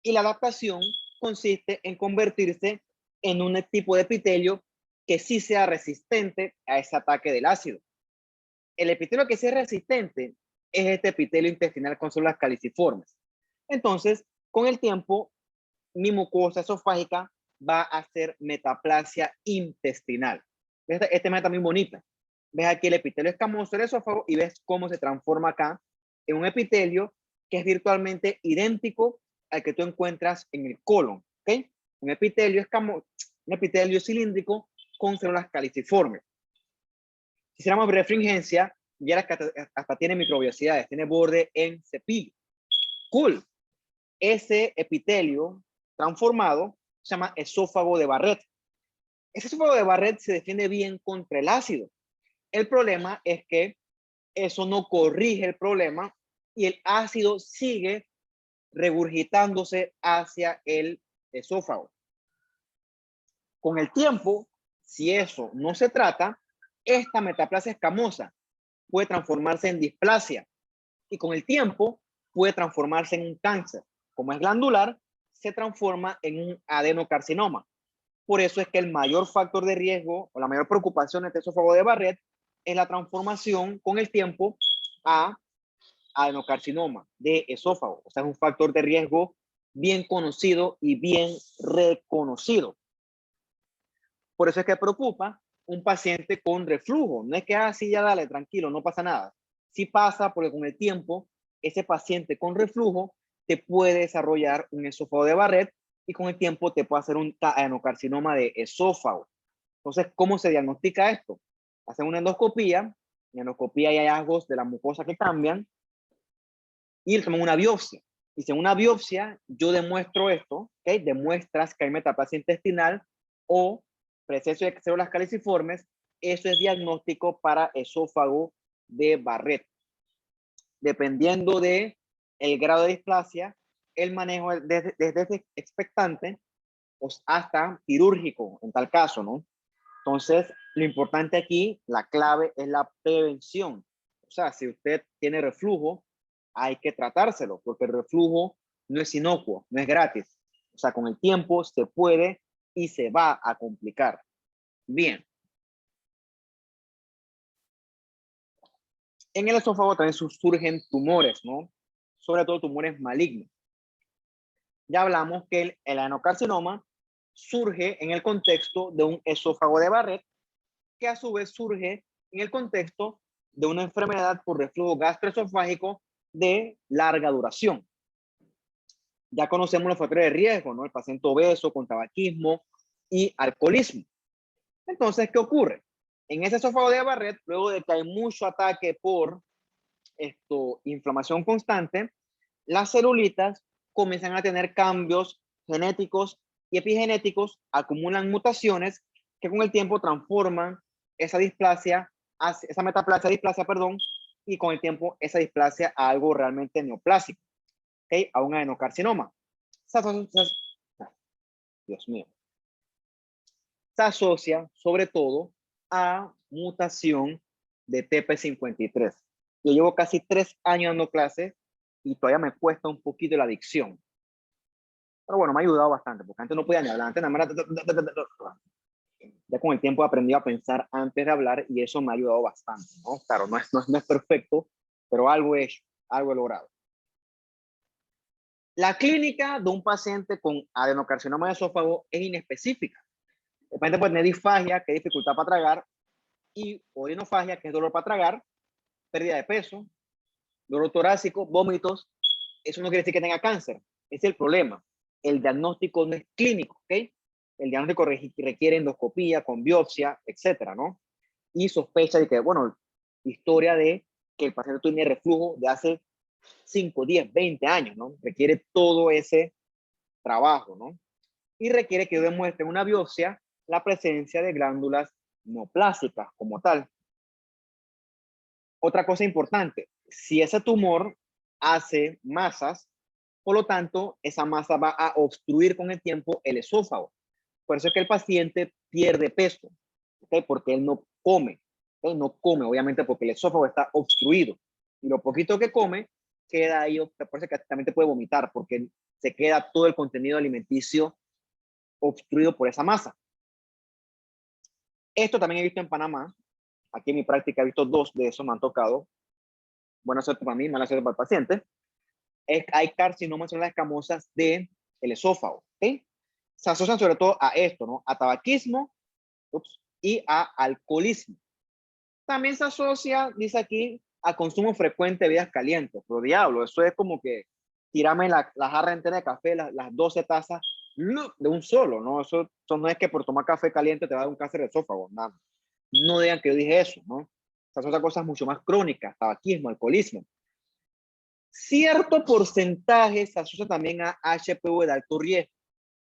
Y la adaptación consiste en convertirse en un tipo de epitelio que sí sea resistente a ese ataque del ácido. El epitelio que sí es resistente es este epitelio intestinal con células caliciformes. Entonces, con el tiempo, mi mucosa esofágica va a hacer metaplasia intestinal. Esta meta muy bonita. Ves aquí el epitelio escamoso del esófago y ves cómo se transforma acá en un epitelio que es virtualmente idéntico al que tú encuentras en el colon. ¿Ok? Un epitelio escamoso, un epitelio cilíndrico con células caliciformes. Si hiciéramos refringencia, vieras que hasta tiene microbiosidades, tiene borde en cepillo. Cool. Ese epitelio transformado se llama esófago de Barrett. Ese esófago de Barrett se defiende bien contra el ácido. El problema es que eso no corrige el problema y el ácido sigue regurgitándose hacia el esófago. Con el tiempo, si eso no se trata, esta metaplasia escamosa puede transformarse en displasia y con el tiempo puede transformarse en un cáncer. Como es glandular, se transforma en un adenocarcinoma. Por eso es que el mayor factor de riesgo o la mayor preocupación de este esófago de Barrett es la transformación con el tiempo a adenocarcinoma de esófago. O sea, es un factor de riesgo bien conocido y bien reconocido. Por eso es que preocupa un paciente con reflujo. No es que, sí, ya dale, tranquilo, no pasa nada. Sí pasa porque con el tiempo, ese paciente con reflujo te puede desarrollar un esófago de Barrett y con el tiempo te puede hacer un adenocarcinoma de esófago. Entonces, ¿cómo se diagnostica esto? Hacen una endoscopía. En la endoscopía hay hallazgos de la mucosa que cambian y le toman una biopsia. Y si en una biopsia yo demuestro esto, ¿okay? Demuestras que hay metaplasia intestinal o presencia de células caliciformes, eso es diagnóstico para esófago de Barrett. Dependiendo de el grado de displasia, el manejo desde expectante hasta quirúrgico en tal caso, ¿no? Entonces, lo importante aquí, la clave es la prevención. O sea, si usted tiene reflujo, hay que tratárselo, porque el reflujo no es inocuo, no es gratis. O sea, con el tiempo se puede y se va a complicar. Bien. En el esófago también surgen tumores, ¿no? Sobre todo tumores malignos. Ya hablamos que el adenocarcinoma surge en el contexto de un esófago de Barrett, que a su vez surge en el contexto de una enfermedad por reflujo gastroesofágico de larga duración. Ya conocemos los factores de riesgo, ¿no? El paciente obeso con tabaquismo y alcoholismo. Entonces, ¿qué ocurre? En ese esófago de Barrett, luego de que hay mucho ataque por inflamación constante, las celulitas comienzan a tener cambios genéticos y epigenéticos, acumulan mutaciones que con el tiempo transforman esa displasia, esa metaplasia, displasia, perdón, y con el tiempo esa displasia a algo realmente neoplásico, ¿okay? A un adenocarcinoma. Dios mío. Se asocia sobre todo a mutación de TP53. Yo llevo casi 3 años dando clases y todavía me cuesta un poquito la dicción. Pero bueno, me ha ayudado bastante, porque antes no podía ni hablar. Antes nada más ya con el tiempo he aprendido a pensar antes de hablar y eso me ha ayudado bastante, ¿no? Claro, no es perfecto, pero algo he hecho, algo he logrado. La clínica de un paciente con adenocarcinoma de esófago es inespecífica. El paciente puede tener disfagia, que es dificultad para tragar, y orinofagia, que es dolor para tragar, pérdida de peso, dolor torácico, vómitos. Eso no quiere decir que tenga cáncer. Es el problema. El diagnóstico no es clínico, ¿ok? El diagnóstico requiere endoscopía, con biopsia, etcétera, ¿no? Y sospecha de que, bueno, historia de que el paciente tiene reflujo de hace 5, 10, 20 años, ¿no? Requiere todo ese trabajo, ¿no? Y requiere que demuestre una biopsia la presencia de glándulas neoplásicas como tal. Otra cosa importante, si ese tumor hace masas, por lo tanto, esa masa va a obstruir con el tiempo el esófago. Por eso es que el paciente pierde peso, ¿okay? Porque él no come, ¿okay? No come, obviamente, porque el esófago está obstruido. Y lo poquito que come, queda ahí, por eso que también te puede vomitar, porque se queda todo el contenido alimenticio obstruido por esa masa. Esto también he visto en Panamá. Aquí en mi práctica he visto 2 de esos, me han tocado. Buena suerte para mí, mala suerte para el paciente. Hay carcinomas en las escamosas del esófago. ¿Okay? Se asocian sobre todo a esto, ¿no? A tabaquismo y a alcoholismo. También se asocia, dice aquí, a consumo frecuente de bebidas calientes. Pero diablo, eso es como que tirarme la jarra entera de café, las 12 tazas de un solo, ¿no? Eso no es que por tomar café caliente te va a dar un cáncer de esófago, nada. No digan que yo dije eso, ¿no? Esas son cosas mucho más crónicas, tabaquismo, alcoholismo. Cierto porcentaje se asocia también a HPV de alto riesgo,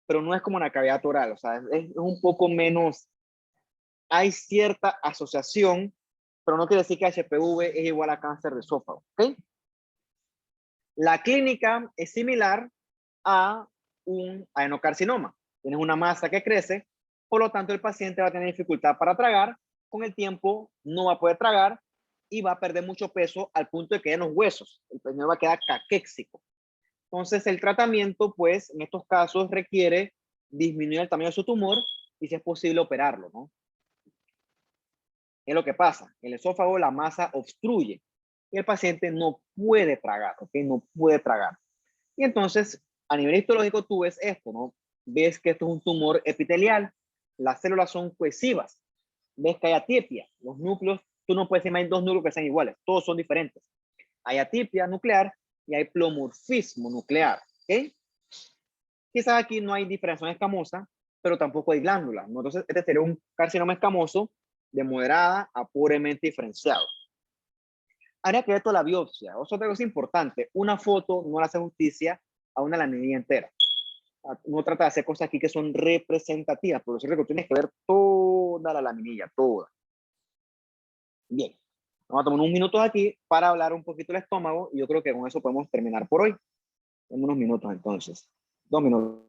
pero no es como la cavidad oral, o sea, es un poco menos, hay cierta asociación, pero no quiere decir que HPV es igual a cáncer de esófago, ¿ok? La clínica es similar a un adenocarcinoma. Tienes una masa que crece, por lo tanto el paciente va a tener dificultad para tragar, con el tiempo no va a poder tragar y va a perder mucho peso al punto de que en los huesos, el paciente va a quedar caquéxico. Entonces el tratamiento, pues, en estos casos requiere disminuir el tamaño de su tumor y si es posible operarlo, ¿no? Es lo que pasa, el esófago, la masa obstruye y el paciente no puede tragar, ¿ok? No puede tragar. Y entonces, a nivel histológico, tú ves esto, ¿no? Ves que esto es un tumor epitelial, las células son cohesivas, ves que hay atipia, los núcleos, tú no puedes decir hay 2 núcleos que sean iguales, todos son diferentes. Hay atipia nuclear y hay plomorfismo nuclear, ¿ok? Quizás aquí no hay diferenciación escamosa, pero tampoco hay glándulas, ¿no? Entonces, este sería un carcinoma escamoso de moderada a pobremente diferenciado. Habría que ver toda la biopsia. Otra cosa importante, una foto no le hace justicia a una laminilla entera. Uno trata de hacer cosas aquí que son representativas, pero es que tienes que ver toda la laminilla, toda. Bien, vamos a tomar unos minutos aquí para hablar un poquito del estómago y yo creo que con eso podemos terminar por hoy. En unos minutos entonces. 2 minutos.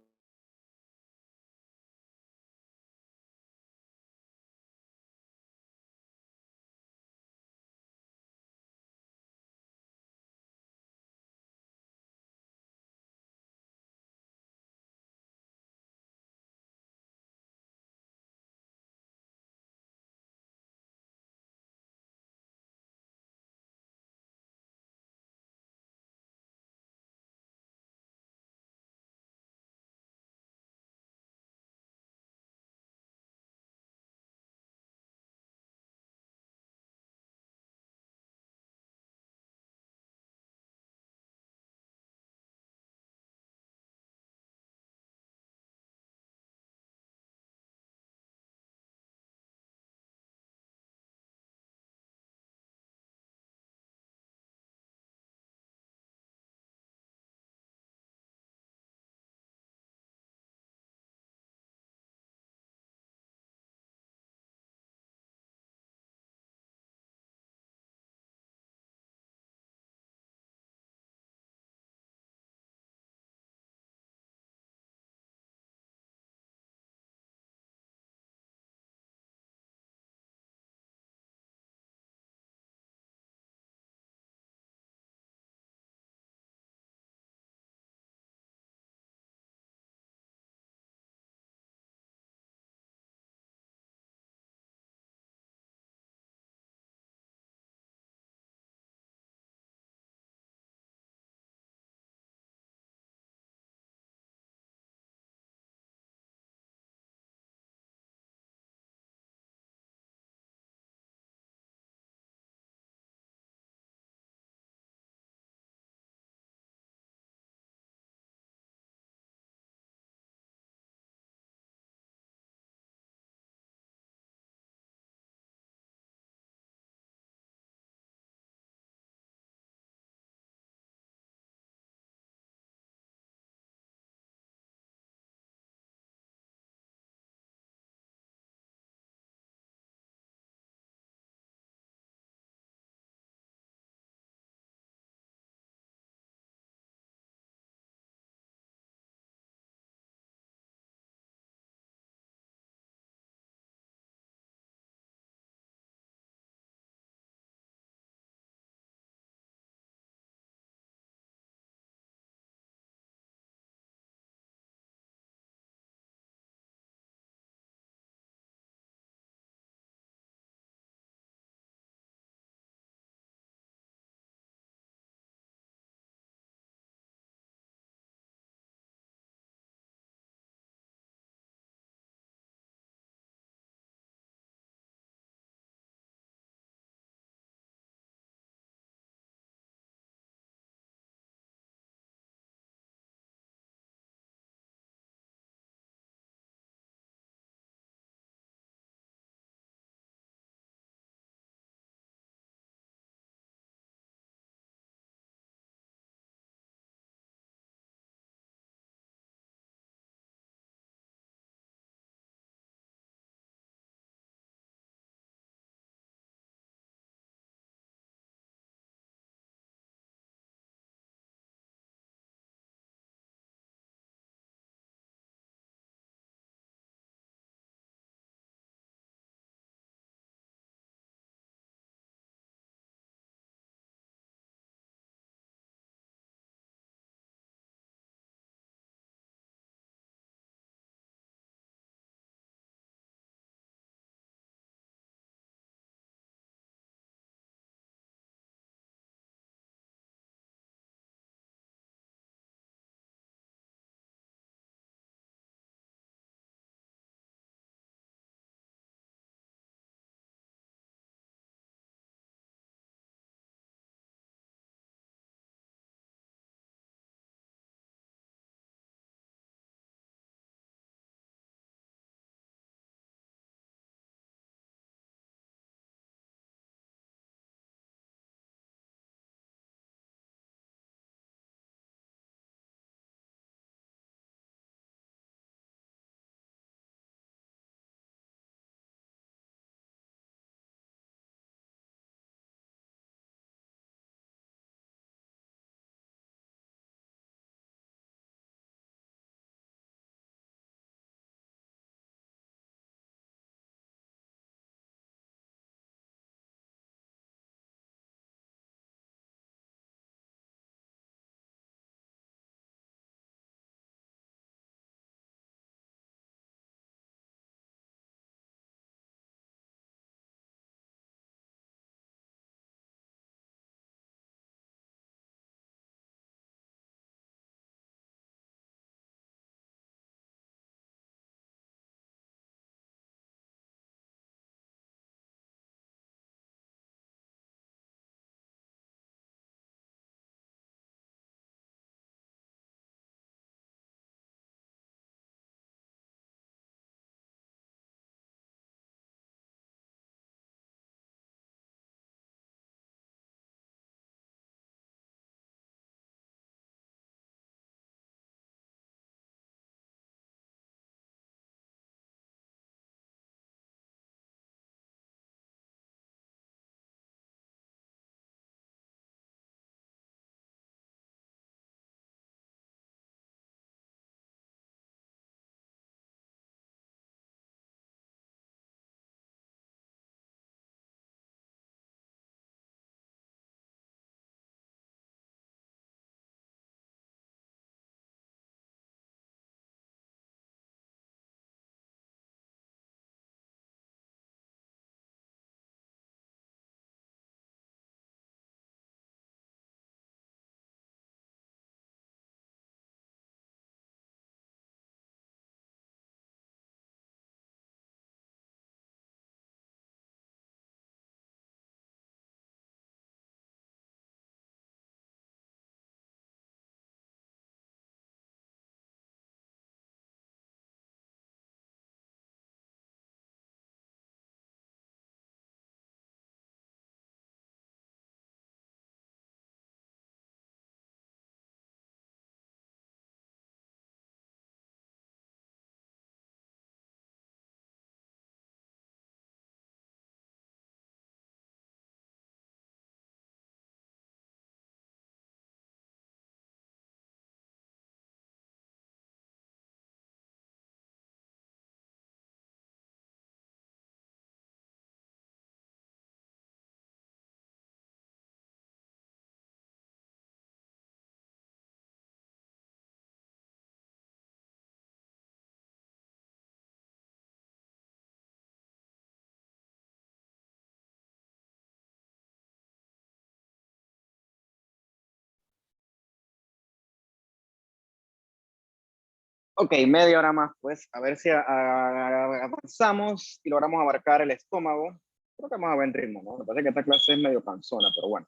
Ok, media hora más, pues, a ver si avanzamos y logramos abarcar el estómago. Creo que vamos a ver en ritmo, ¿no? Me parece que esta clase es medio cansona, pero bueno.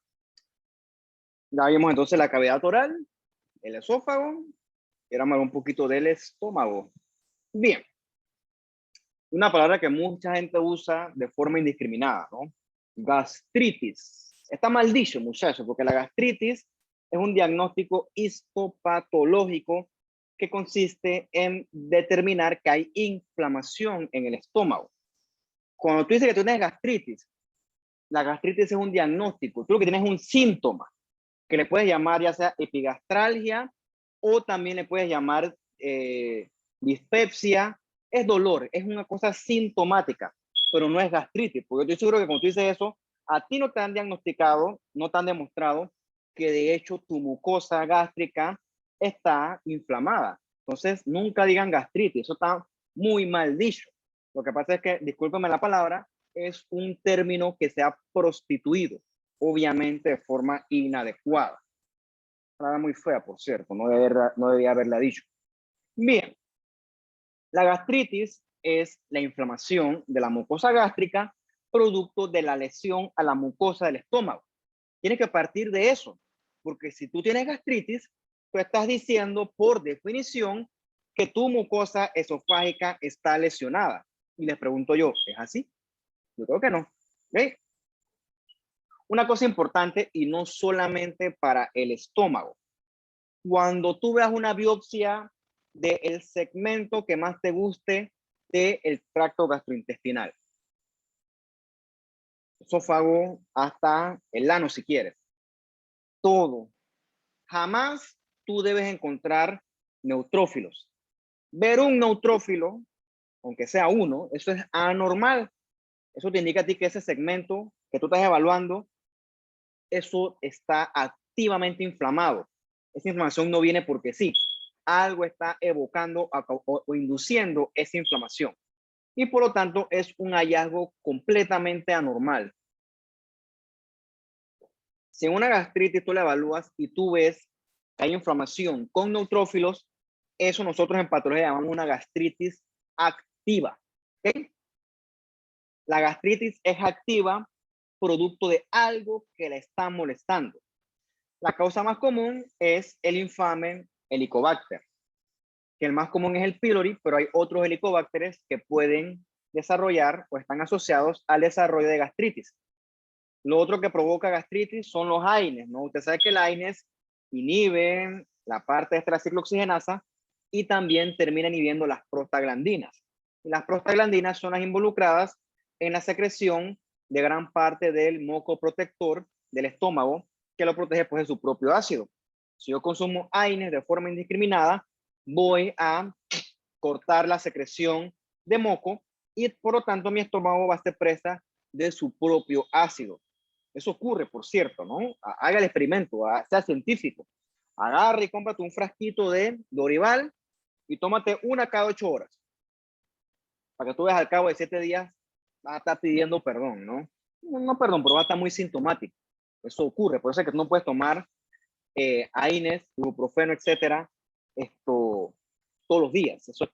Ya vimos entonces la cavidad oral, el esófago, y ahora vamos a hablar un poquito del estómago. Bien, una palabra que mucha gente usa de forma indiscriminada, ¿no? Gastritis. Está mal dicho, muchachos, porque la gastritis es un diagnóstico histopatológico que consiste en determinar que hay inflamación en el estómago. Cuando tú dices que tú tienes gastritis, la gastritis es un diagnóstico. Tú lo que tienes es un síntoma que le puedes llamar ya sea epigastralgia o también le puedes llamar dispepsia. Es dolor, es una cosa sintomática, pero no es gastritis. Porque yo estoy seguro que cuando tú dices eso, a ti no te han diagnosticado, no te han demostrado que de hecho tu mucosa gástrica está inflamada. Entonces, nunca digan gastritis, eso está muy mal dicho. Lo que pasa es que, discúlpeme la palabra, es un término que se ha prostituido, obviamente de forma inadecuada. Palabra muy fea, por cierto, no debía haberla dicho. Bien, la gastritis es la inflamación de la mucosa gástrica producto de la lesión a la mucosa del estómago. Tienes que partir de eso, porque si tú tienes gastritis, tú estás diciendo por definición que tu mucosa esofágica está lesionada. Y les pregunto yo, ¿es así? Yo creo que no. ¿Okay? Una cosa importante y no solamente para el estómago. Cuando tú veas una biopsia del segmento que más te guste del tracto gastrointestinal, esófago hasta el ano si quieres, todo. Jamás tú debes encontrar neutrófilos. Ver un neutrófilo, aunque sea uno, eso es anormal. Eso te indica a ti que ese segmento que tú estás evaluando, eso está activamente inflamado. Esa inflamación no viene porque sí. Algo está evocando o induciendo esa inflamación. Y por lo tanto es un hallazgo completamente anormal. Si en una gastritis tú la evalúas y tú ves que hay inflamación con neutrófilos, eso nosotros en patología llamamos una gastritis activa. ¿Okay? La gastritis es activa producto de algo que la está molestando. La causa más común es el infame Helicobacter, que el más común es el pylori, pero hay otros helicobacteres que pueden desarrollar o están asociados al desarrollo de gastritis. Lo otro que provoca gastritis son los AINES, ¿no? Usted sabe que el AINES inhibe la parte de la ciclooxigenasa y también termina inhibiendo las prostaglandinas. Y las prostaglandinas son las involucradas en la secreción de gran parte del moco protector del estómago que lo protege pues de su propio ácido. Si yo consumo AINES de forma indiscriminada, voy a cortar la secreción de moco y por lo tanto mi estómago va a ser presa de su propio ácido. Eso ocurre, por cierto, ¿no? Haga el experimento, sea científico. Agarre y cómprate un frasquito de Dorival y tómate una cada 8 horas. Para que tú veas al cabo de 7 días, va a estar pidiendo perdón, ¿no? No perdón, pero va a estar muy sintomático. Eso ocurre, por eso es que tú no puedes tomar AINES, ibuprofeno, etcétera, todos los días. Eso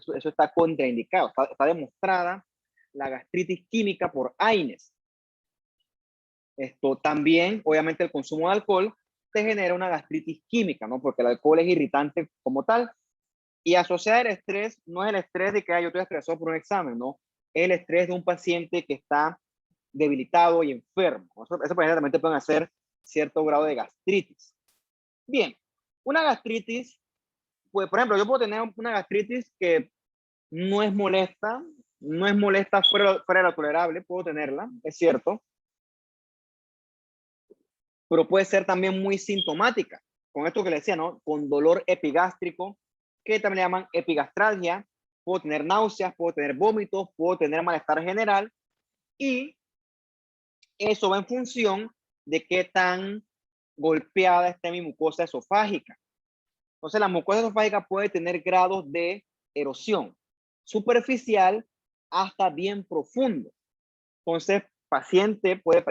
está contraindicado. Está demostrada la gastritis química por AINES. También, obviamente, el consumo de alcohol te genera una gastritis química, ¿no? Porque el alcohol es irritante como tal. Y asociar el estrés no es el estrés de que yo estoy estresado por un examen, ¿no? Es el estrés de un paciente que está debilitado y enfermo. Eso paciente también te pueden hacer cierto grado de gastritis. Bien, una gastritis, pues, por ejemplo, yo puedo tener una gastritis que no es molesta fuera de lo tolerable, puedo tenerla, es cierto, pero puede ser también muy sintomática. Con esto que le decía, ¿no? Con dolor epigástrico, que también le llaman epigastralgia, puedo tener náuseas, puedo tener vómitos, puedo tener malestar general, y eso va en función de qué tan golpeada esté mi mucosa esofágica. Entonces, la mucosa esofágica puede tener grados de erosión superficial hasta bien profundo. Entonces, paciente puede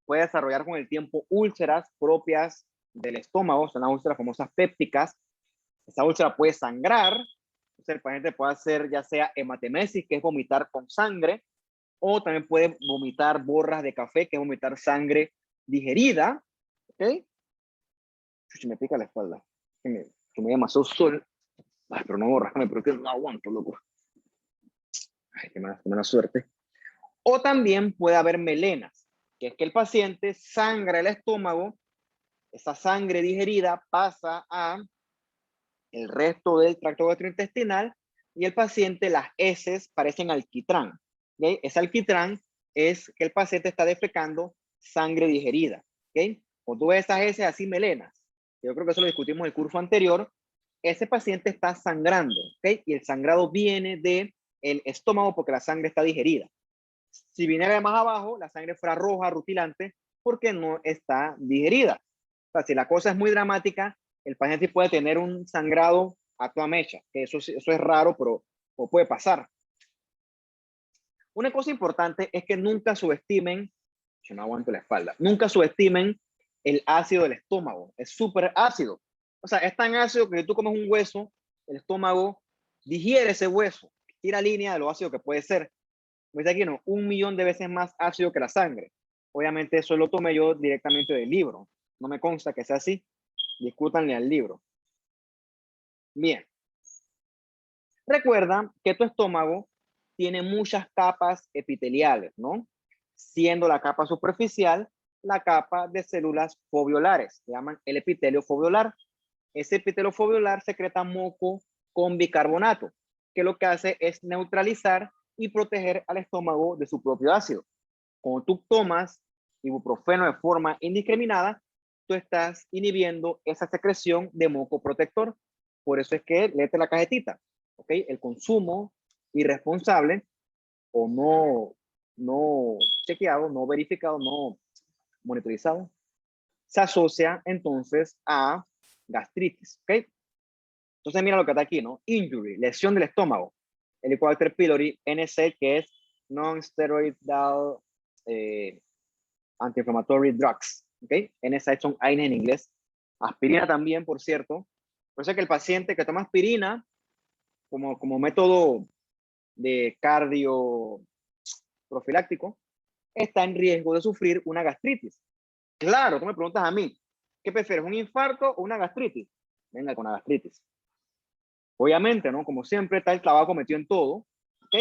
desarrollar con el tiempo úlceras propias del estómago, son las úlceras famosas pépticas, Esa úlcera puede sangrar. Entonces el paciente puede hacer ya sea hematemesis, que es vomitar con sangre, o también puede vomitar borras de café, que es vomitar sangre digerida. ¿Ok? Chuchi, me pica la espalda. Que me llama sol. Ay, pero no borrascame, pero que no aguanto, loco. Ay, qué mala suerte. O también puede haber melenas, que es que el paciente sangra el estómago, esa sangre digerida pasa a el resto del tracto gastrointestinal y el paciente, las heces parecen alquitrán. ¿Okay? Ese alquitrán es que el paciente está defecando sangre digerida. ¿Okay? Cuando tú ves esas heces así melenas, yo creo que eso lo discutimos en el curso anterior, ese paciente está sangrando. ¿Okay? Y el sangrado viene del estómago porque la sangre está digerida. Si viniera de más abajo, la sangre fuera roja, rutilante, porque no está digerida. O sea, si la cosa es muy dramática, el paciente puede tener un sangrado a toda mecha, que eso es raro, pero puede pasar. Una cosa importante es que nunca subestimen, yo no aguanto la espalda, nunca subestimen el ácido del estómago. Es súper ácido. O sea, es tan ácido que si tú comes un hueso, el estómago digiere ese hueso, tira línea de lo ácido que puede ser. Como dice aquí, no, 1.000.000 de veces más ácido que la sangre. Obviamente eso lo tomé yo directamente del libro. No me consta que sea así. Discútanle al libro. Bien. Recuerda que tu estómago tiene muchas capas epiteliales, ¿no? Siendo la capa superficial la capa de células foveolares, se llaman el epitelio foveolar. Ese epitelio foveolar secreta moco con bicarbonato, que lo que hace es neutralizar y proteger al estómago de su propio ácido. Cuando tú tomas ibuprofeno de forma indiscriminada, tú estás inhibiendo esa secreción de moco protector. Por eso es que léete la cajetita, ¿ok? El consumo irresponsable o no chequeado, no verificado, no monitorizado, se asocia entonces a gastritis, ¿ok? Entonces mira lo que está aquí, ¿no? Injury, lesión del estómago. Helicobacter pylori, NSAID, que es non-steroidal anti-inflammatory drugs, ¿ok? NSAID son AINES en inglés. Aspirina también, por cierto. Por eso es que el paciente que toma aspirina como método de cardio profiláctico está en riesgo de sufrir una gastritis. Claro, tú me preguntas a mí, ¿qué prefieres, un infarto o una gastritis? Venga con la gastritis. Obviamente, ¿no? Como siempre, está el tabaco metido en todo, ¿ok?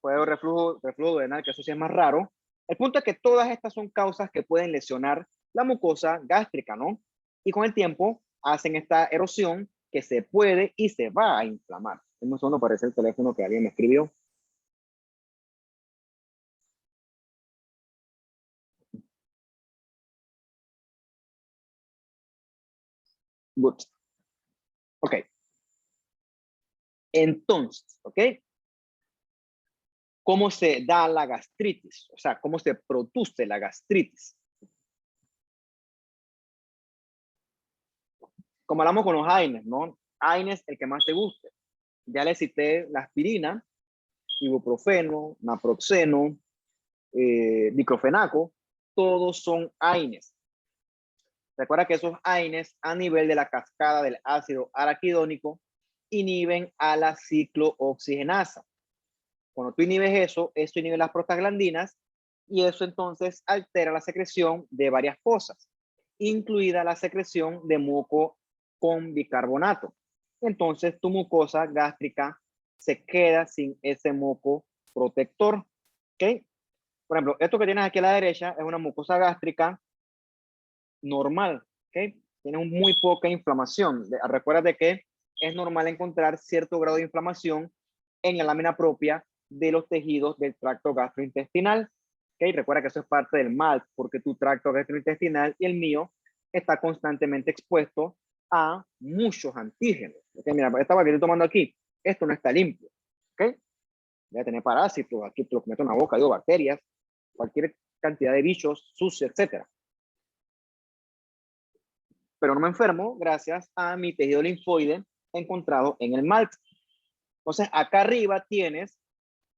Puede haber reflujo duodenal, que eso sí es más raro. El punto es que todas estas son causas que pueden lesionar la mucosa gástrica, ¿no? Y con el tiempo hacen esta erosión que se puede y se va a inflamar. Un segundo, parece el teléfono que alguien me escribió. Good. Ok. Entonces, ¿ok? ¿Cómo se da la gastritis? O sea, ¿cómo se produce la gastritis? Como hablamos con los AINES, ¿no? AINES, el que más te guste. Ya le cité la aspirina, ibuprofeno, naproxeno, diclofenaco, todos son AINES. Recuerda que esos AINES a nivel de la cascada del ácido araquidónico inhiben a la ciclooxigenasa. Cuando tú inhibes eso inhibe las prostaglandinas y eso entonces altera la secreción de varias cosas, incluida la secreción de muco con bicarbonato. Entonces tu mucosa gástrica se queda sin ese moco protector. ¿Ok? Por ejemplo, esto que tienes aquí a la derecha es una mucosa gástrica normal. ¿Ok? Tiene muy poca inflamación. Recuerda que es normal encontrar cierto grado de inflamación en la lámina propia de los tejidos del tracto gastrointestinal. ¿Ok? Recuerda que eso es parte del mal, porque tu tracto gastrointestinal y el mío está constantemente expuesto a muchos antígenos. ¿Ok? Mira, esta que estoy tomando aquí, esto no está limpio. ¿Ok? Voy a tener parásitos, aquí te lo meto en la boca, digo, bacterias, cualquier cantidad de bichos sucios, etcétera. Pero no me enfermo gracias a mi tejido linfoide encontrado en el malte. Entonces, acá arriba tienes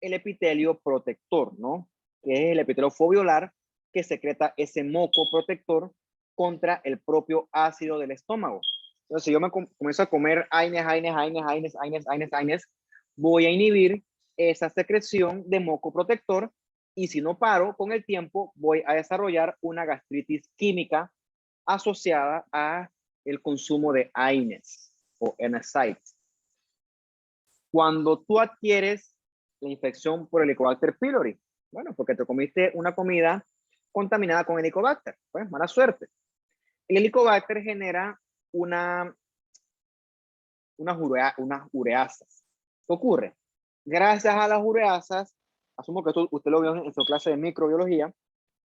el epitelio protector, ¿no? Que es el epitelio foveolar que secreta ese moco protector contra el propio ácido del estómago. Entonces, si yo comienzo a comer AINES, voy a inhibir esa secreción de moco protector, y si no paro con el tiempo, voy a desarrollar una gastritis química asociada a el consumo de AINES o NSAIDs. Cuando tú adquieres la infección por Helicobacter pylori, bueno, porque te comiste una comida contaminada con Helicobacter, pues mala suerte. El Helicobacter genera unas ureasas. ¿Qué ocurre? Gracias a las ureasas, asumo que usted lo vio en su clase de microbiología,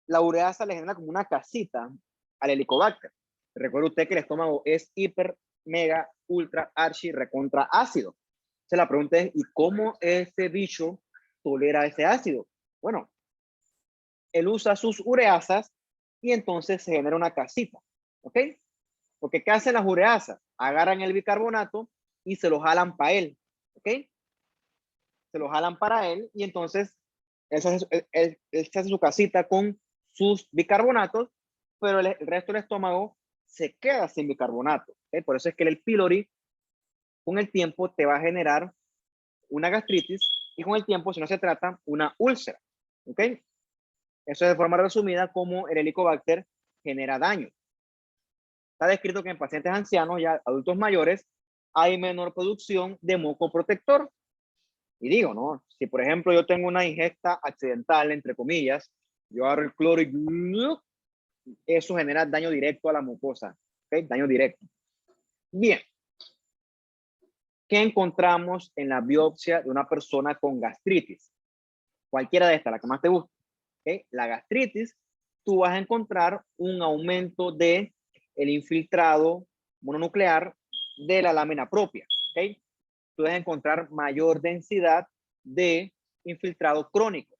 la ureasa le genera como una casita al Helicobacter. Recuerde usted que el estómago es hiper, mega, ultra, archi, recontra ácido. Entonces la pregunta es, ¿y cómo ese bicho tolera ese ácido? Bueno, él usa sus ureasas y entonces se genera una casita, ¿ok? Porque ¿qué hacen las ureasas? Agarran el bicarbonato y se lo jalan para él, ¿ok? Se lo jalan para él y entonces él se hace su casita con sus bicarbonatos, pero el resto del estómago se queda sin bicarbonato, ¿ok? Por eso es que el pylori con el tiempo te va a generar una gastritis y con el tiempo, si no se trata, una úlcera, ¿ok? Eso es de forma resumida como el Helicobacter genera daño. Está descrito que en pacientes ancianos, ya adultos mayores, hay menor producción de moco protector. Y digo, ¿no? Si por ejemplo yo tengo una ingesta accidental, entre comillas, yo agarro el cloro y eso genera daño directo a la mucosa, ¿ok? Daño directo. Bien. ¿Qué encontramos en la biopsia de una persona con gastritis? Cualquiera de estas, la que más te guste. ¿Okay? La gastritis, tú vas a encontrar un aumento de el infiltrado mononuclear de la lámina propia. ¿Okay? Tú vas a encontrar mayor densidad de infiltrado crónico.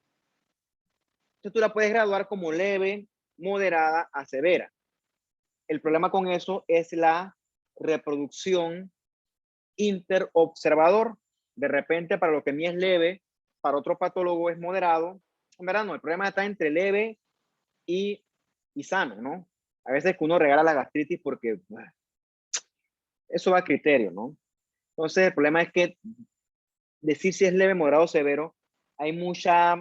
Entonces tú la puedes graduar como leve, moderada a severa. El problema con eso es la reproducción interobservador. De repente, para lo que a mí es leve, para otro patólogo es moderado. En verdad, no, el problema está entre leve y sano, ¿no? A veces que uno regala la gastritis porque bueno, eso va a criterio, ¿no? Entonces, el problema es que decir si es leve, moderado o severo, hay mucha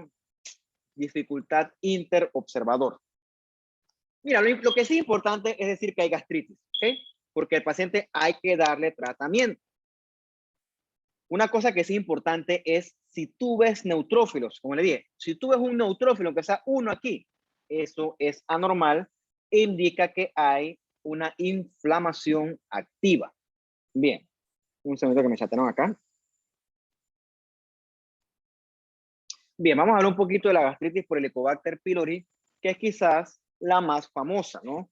dificultad interobservador. Mira, lo que sí es importante es decir que hay gastritis, ¿ok? Porque el paciente hay que darle tratamiento. Una cosa que es importante es si tú ves neutrófilos, como le dije, si tú ves un neutrófilo, aunque sea uno aquí, eso es anormal e indica que hay una inflamación activa. Bien, un segundo que me chatearon acá. Bien, vamos a hablar un poquito de la gastritis por Helicobacter pylori, que es quizás la más famosa, ¿no?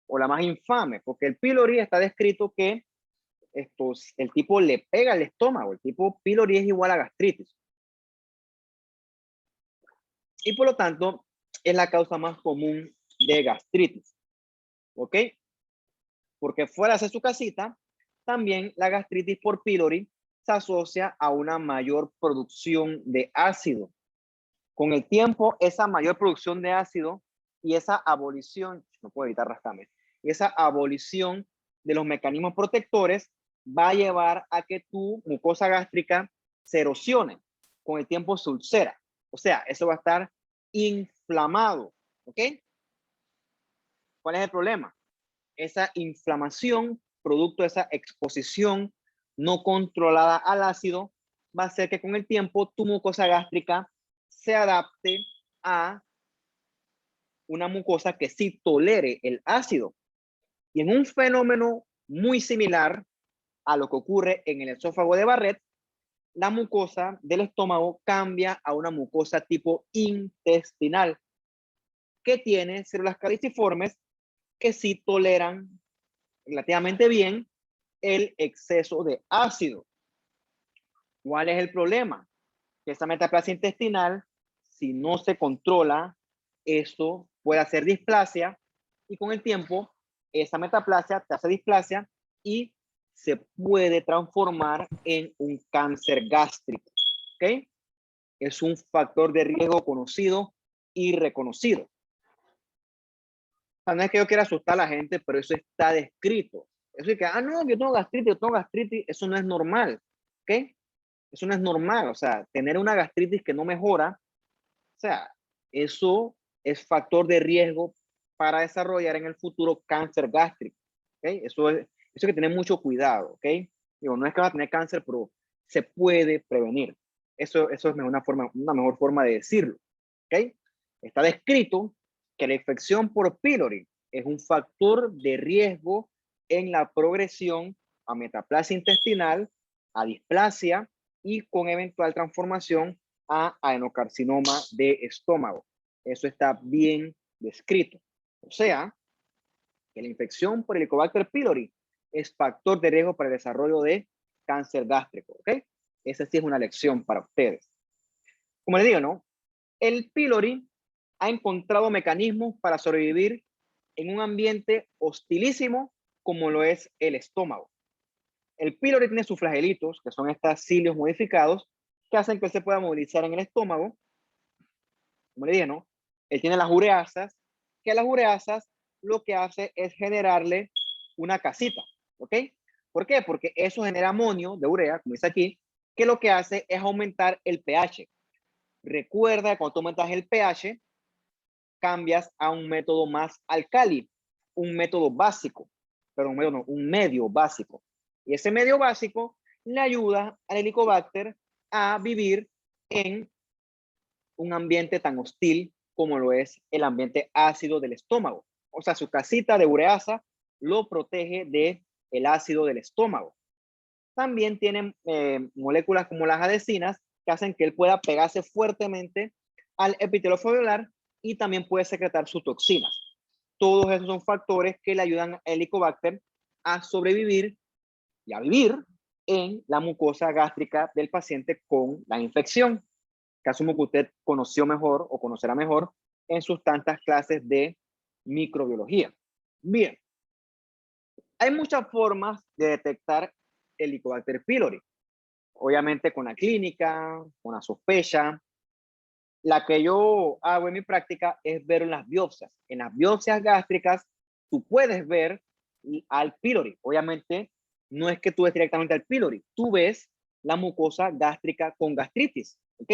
O la más infame, porque el pylori está descrito que el tipo le pega al estómago, el tipo pylori es igual a gastritis. Y por lo tanto, es la causa más común de gastritis. ¿Ok? Porque fuera de hacer su casita, también la gastritis por pylori se asocia a una mayor producción de ácido. Con el tiempo, esa mayor producción de ácido y esa abolición, no puedo evitar rascarme, y esa abolición de los mecanismos protectores va a llevar a que tu mucosa gástrica se erosione. Con el tiempo se ulcera. O sea, eso va a estar inflamado. ¿Ok? ¿Cuál es el problema? Esa inflamación, producto de esa exposición no controlada al ácido, va a hacer que con el tiempo tu mucosa gástrica se adapte a una mucosa que sí tolere el ácido. Y en un fenómeno muy similar a lo que ocurre en el esófago de Barrett, la mucosa del estómago cambia a una mucosa tipo intestinal que tiene células caliciformes que sí toleran relativamente bien el exceso de ácido. ¿Cuál es el problema? Que esa metaplasia intestinal, si no se controla, eso puede hacer displasia y con el tiempo esa metaplasia te hace displasia y se puede transformar en un cáncer gástrico. ¿Ok? Es un factor de riesgo conocido y reconocido. No es que yo quiera asustar a la gente, pero eso está descrito. Eso de que, ah, no, yo tengo gastritis, eso no es normal, ¿ok? Eso no es normal, o sea, tener una gastritis que no mejora, o sea, eso es factor de riesgo para desarrollar en el futuro cáncer gástrico, ¿ok? Eso hay que tener mucho cuidado, ¿ok? Digo, no es que va a tener cáncer, pero se puede prevenir. Eso es una mejor forma de decirlo, ¿ok? Está descrito que la infección por pylori es un factor de riesgo en la progresión a metaplasia intestinal, a displasia y con eventual transformación a adenocarcinoma de estómago. Eso está bien descrito. O sea, que la infección por Helicobacter pylori es factor de riesgo para el desarrollo de cáncer gástrico, ¿ok? Esa sí es una lección para ustedes. Como les digo, ¿no? El pylori ha encontrado mecanismos para sobrevivir en un ambiente hostilísimo como lo es el estómago. El pylori tiene sus flagelitos, que son estos cilios modificados, que hacen que se pueda movilizar en el estómago. Como le dije, ¿no? Él tiene las ureasas, que las ureasas lo que hace es generarle una casita, ¿ok? ¿Por qué? Porque eso genera amonio de urea, como dice aquí, que lo que hace es aumentar el pH. Recuerda que cuando tú aumentas el pH, cambias a un método más alcali, un método básico, pero un medio básico. Y ese medio básico le ayuda al Helicobacter a vivir en un ambiente tan hostil como lo es el ambiente ácido del estómago. O sea, su casita de ureasa lo protege del ácido del estómago. También tienen moléculas como las adhesinas que hacen que él pueda pegarse fuertemente al epitelio foveolar y también puede secretar sus toxinas. Todos esos son factores que le ayudan a Helicobacter a sobrevivir y a vivir en la mucosa gástrica del paciente con la infección, que asumo que usted conoció mejor o conocerá mejor en sus tantas clases de microbiología. Bien, hay muchas formas de detectar el Helicobacter pylori. Obviamente con la clínica, con la sospecha. La que yo hago en mi práctica es ver en las biopsias. En las biopsias gástricas, tú puedes ver al pylori. Obviamente, no es que tú ves directamente al pylori, tú ves la mucosa gástrica con gastritis, ¿ok?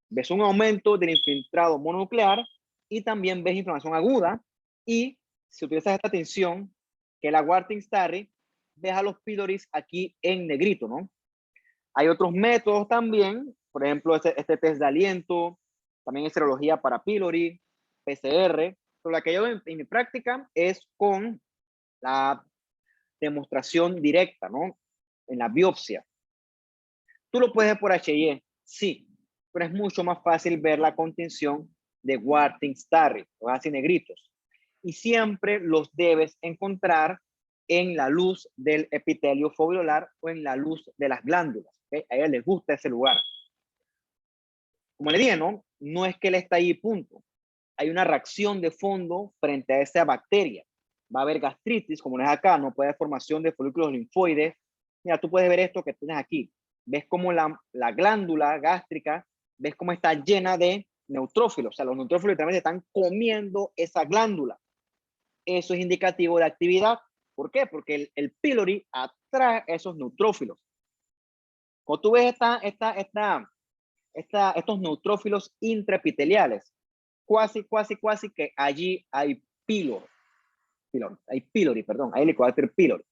Ves un aumento del infiltrado mononuclear y también ves inflamación aguda. Y si utilizas esta tensión, que es la Warthin-Starry, ves a los pyloris aquí en negrito, ¿no? Hay otros métodos también, por ejemplo, este test de aliento, también es serología para pylori, PCR, pero la que yo en mi práctica es con la demostración directa, ¿no? En la biopsia. Tú lo puedes ver por HIE, sí, pero es mucho más fácil ver la contención de Warthin-Starry, o así negritos. Y siempre los debes encontrar en la luz del epitelio foveolar o en la luz de las glándulas. ¿Okay? A ella les gusta ese lugar. Como le dije, ¿no? No es que él está ahí, punto. Hay una reacción de fondo frente a esa bacteria. Va a haber gastritis, como no es acá, no puede haber formación de folículos linfoides. Mira, tú puedes ver esto que tienes aquí. Ves como la glándula gástrica, ves cómo está llena de neutrófilos. O sea, los neutrófilos literalmente están comiendo esa glándula. Eso es indicativo de actividad. ¿Por qué? Porque el pylori atrae esos neutrófilos. Cuando tú ves estos neutrófilos intraepiteliales, casi que allí hay hay Helicobacter pylori.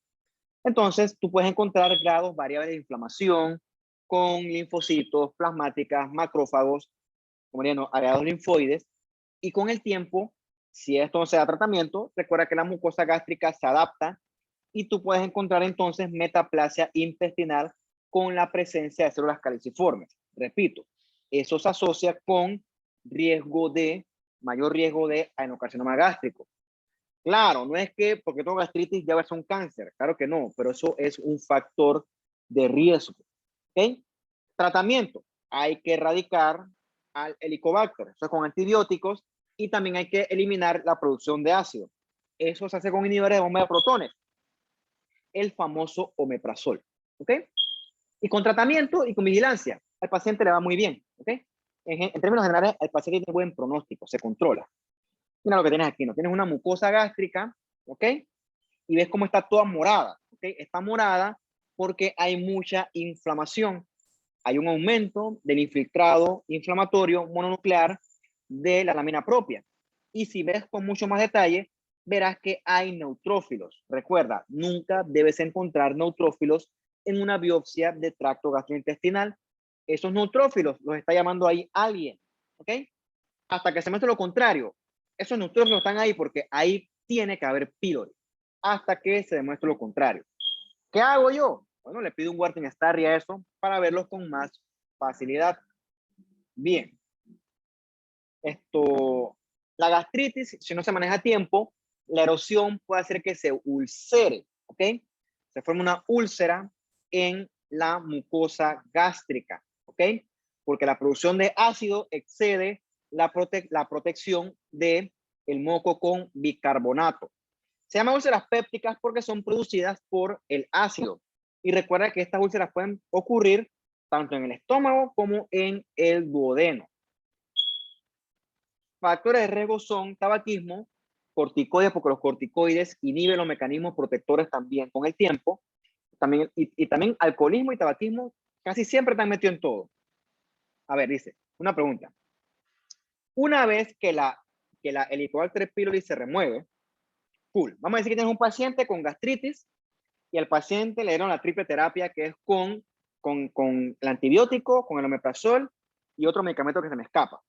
Entonces, tú puedes encontrar grados variables de inflamación con linfocitos, plasmáticas, macrófagos, como dirían, agregados linfoides, y con el tiempo, si esto no se da tratamiento, recuerda que la mucosa gástrica se adapta y tú puedes encontrar entonces metaplasia intestinal con la presencia de células caliciformes. Repito, eso se asocia con mayor riesgo de adenocarcinoma gástrico. Claro, no es que porque tengo gastritis ya va a ser un cáncer, claro que no, pero eso es un factor de riesgo. ¿Ok? Tratamiento, hay que erradicar al Helicobacter, eso es con antibióticos, y también hay que eliminar la producción de ácido. Eso se hace con inhibidores de bomba de protones, el famoso omeprazol. ¿Ok? Y con tratamiento y con vigilancia, al paciente le va muy bien. ¿Ok? En términos generales, el paciente tiene buen pronóstico, se controla. Mira lo que tienes aquí, ¿no? Tienes una mucosa gástrica, ¿ok? Y ves cómo está toda morada, ¿ok? parte está morada porque hay mucha inflamación. Hay un aumento del infiltrado inflamatorio mononuclear de la lámina propia. Y si ves con mucho más detalle, verás que hay neutrófilos. Recuerda, nunca debes encontrar neutrófilos en una biopsia de tracto gastrointestinal. Esos neutrófilos los está llamando ahí alguien, ¿ok? Hasta que se muestre lo contrario. Esos neutrófilos están ahí porque ahí tiene que haber pylori. Hasta que se demuestre lo contrario. ¿Qué hago yo? Bueno, le pido un Wharton Starry a eso para verlos con más facilidad. Bien. La gastritis, si no se maneja a tiempo, la erosión puede hacer que se ulcere, ¿ok? Se forma una úlcera en la mucosa gástrica, ¿ok? Porque la producción de ácido excede la protección del moco con bicarbonato. Se llaman úlceras pépticas porque son producidas por el ácido. Y recuerda que estas úlceras pueden ocurrir tanto en el estómago como en el duodeno. Factores de riesgo son tabaquismo, corticoides, porque los corticoides inhiben los mecanismos protectores también con el tiempo. También, y también alcoholismo y tabaquismo casi siempre están metidos en todo. A ver, dice, una pregunta. Una vez que el Helicobacter pylori se remueve, cool. Vamos a decir que tienes un paciente con gastritis y al paciente le dieron la triple terapia que es con el antibiótico, con el omeprazol y otro medicamento que se me escapa.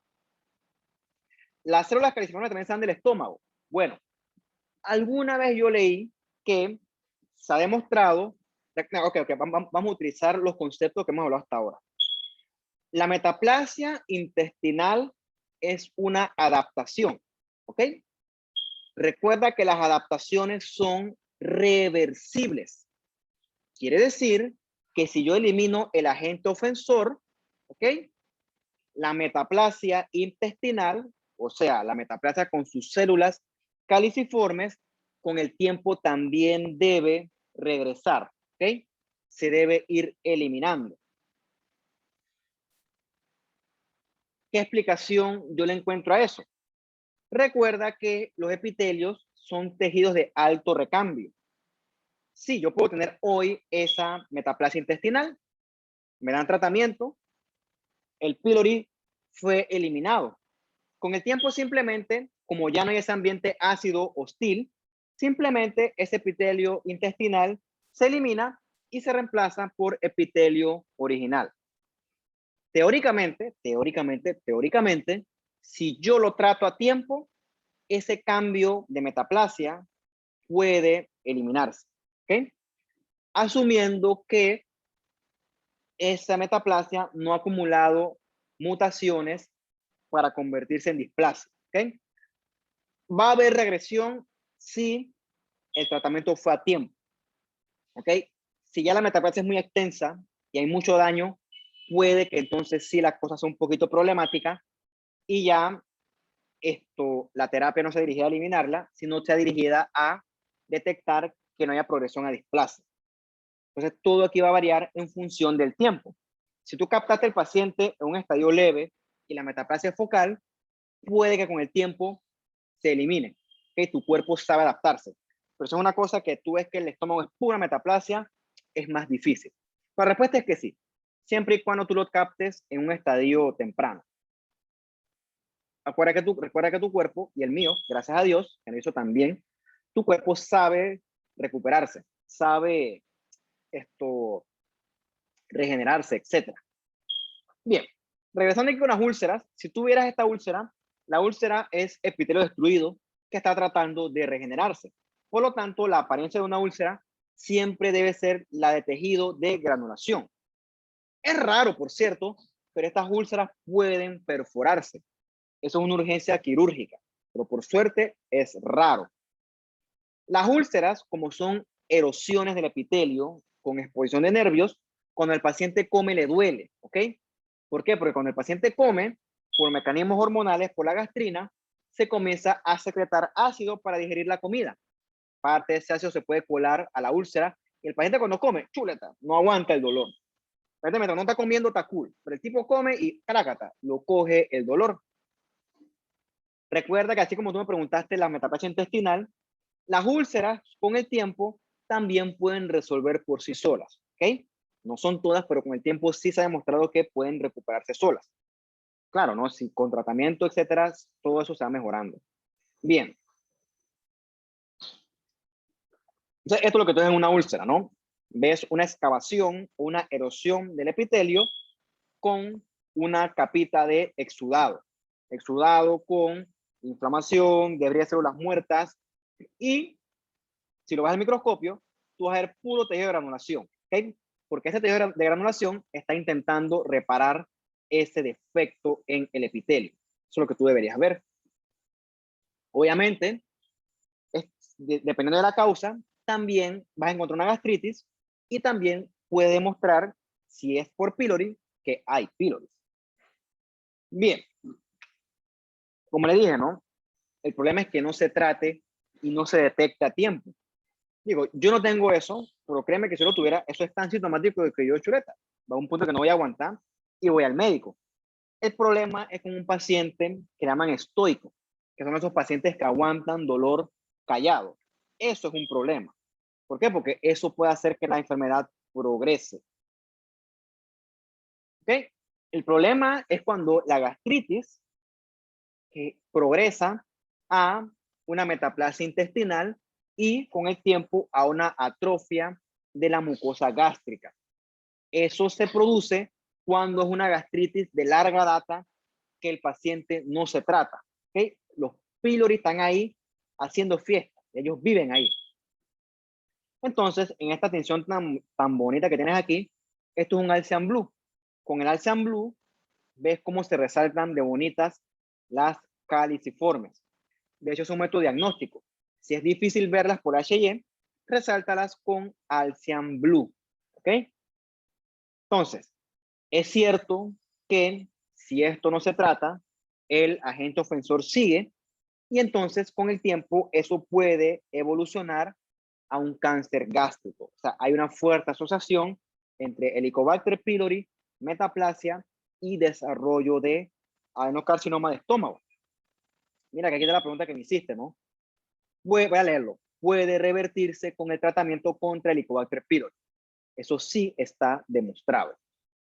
Las células caliciformes también salen del estómago. Bueno, alguna vez yo leí que se ha demostrado, vamos a utilizar los conceptos que hemos hablado hasta ahora. La metaplasia intestinal es una adaptación, ¿ok? Recuerda que las adaptaciones son reversibles. Quiere decir que si yo elimino el agente ofensor, ¿ok? La metaplasia intestinal, o sea, la metaplasia con sus células caliciformes, con el tiempo también debe regresar, ¿ok? Se debe ir eliminando. ¿Qué explicación yo le encuentro a eso? Recuerda que los epitelios son tejidos de alto recambio. Sí, yo puedo tener hoy esa metaplasia intestinal, me dan tratamiento, el pylori fue eliminado. Con el tiempo simplemente, como ya no hay ese ambiente ácido hostil, simplemente ese epitelio intestinal se elimina y se reemplaza por epitelio original. Teóricamente, si yo lo trato a tiempo, ese cambio de metaplasia puede eliminarse, ¿ok? Asumiendo que esa metaplasia no ha acumulado mutaciones para convertirse en displasia, ¿ok? Va a haber regresión si el tratamiento fue a tiempo, ¿ok? Si ya la metaplasia es muy extensa y hay mucho daño, puede que entonces sí las cosas son un poquito problemáticas y ya la terapia no se dirigida a eliminarla, sino sea dirigida a detectar que no haya progresión a displasia. Entonces, todo aquí va a variar en función del tiempo. Si tú captaste al paciente en un estadio leve y la metaplasia es focal, puede que con el tiempo se elimine. ¿Okay? Tu cuerpo sabe adaptarse. Pero eso es una cosa que tú ves que el estómago es pura metaplasia, es más difícil. La respuesta es que sí, siempre y cuando tú lo captes en un estadio temprano. Recuerda que tu cuerpo y el mío, gracias a Dios, que lo hizo también, tu cuerpo sabe recuperarse, sabe regenerarse, etc. Bien, regresando aquí con las úlceras, si tú vieras esta úlcera, la úlcera es epitelio destruido que está tratando de regenerarse. Por lo tanto, la apariencia de una úlcera siempre debe ser la de tejido de granulación. Es raro, por cierto, pero estas úlceras pueden perforarse. Eso es una urgencia quirúrgica, pero por suerte es raro. Las úlceras, como son erosiones del epitelio con exposición de nervios, cuando el paciente come le duele, ¿ok? ¿Por qué? Porque cuando el paciente come, por mecanismos hormonales, por la gastrina, se comienza a secretar ácido para digerir la comida. Parte de ese ácido se puede colar a la úlcera y el paciente cuando come, chuleta, no aguanta el dolor. Mientras no está comiendo, está cool, pero el tipo come y crácata, lo coge el dolor. Recuerda que así como tú me preguntaste la metaplasia intestinal, las úlceras con el tiempo también pueden resolver por sí solas, ¿ok? No son todas, pero con el tiempo sí se ha demostrado que pueden recuperarse solas. Claro, ¿no? Si con tratamiento, etcétera, todo eso se va mejorando. Bien. Entonces, esto es lo que tú ves en una úlcera, ¿no? Ves una excavación, una erosión del epitelio con una capita de exudado. Exudado con inflamación, debris de células muertas. Y si lo ves al microscopio, tú vas a ver puro tejido de granulación, ¿ok? Porque ese tejido de granulación está intentando reparar ese defecto en el epitelio. Eso es lo que tú deberías ver. Obviamente, dependiendo de la causa, también vas a encontrar una gastritis y también puede demostrar, si es por pylori, que hay pylori. Bien, como le dije, ¿no? El problema es que no se trate y no se detecta a tiempo. Digo, yo no tengo eso, pero créeme que si lo tuviera, eso es tan sintomático de que yo chuleta. Va a un punto que no voy a aguantar y voy al médico. El problema es con un paciente que llaman estoico, que son esos pacientes que aguantan dolor callado. Eso es un problema. ¿Por qué? Porque eso puede hacer que la enfermedad progrese. ¿Ok? El problema es cuando la gastritis que progresa a una metaplasia intestinal y con el tiempo a una atrofia de la mucosa gástrica. Eso se produce cuando es una gastritis de larga data que el paciente no se trata. ¿Okay? Los pylori están ahí haciendo fiesta, ellos viven ahí. Entonces, en esta tinción tan bonita que tienes aquí, esto es un Alcian Blue. Con el Alcian Blue, ves cómo se resaltan de bonitas las caliciformes. De hecho, es un método diagnóstico. Si es difícil verlas por H&E, resáltalas con Alcian Blue. ¿Ok? Entonces, es cierto que si esto no se trata, el agente ofensor sigue y entonces con el tiempo eso puede evolucionar a un cáncer gástrico. O sea, hay una fuerte asociación entre Helicobacter pylori, metaplasia y desarrollo de adenocarcinoma de estómago. Mira, que aquí está la pregunta que me hiciste, ¿no? Voy a leerlo. Puede revertirse con el tratamiento contra Helicobacter pylori. Eso sí está demostrado.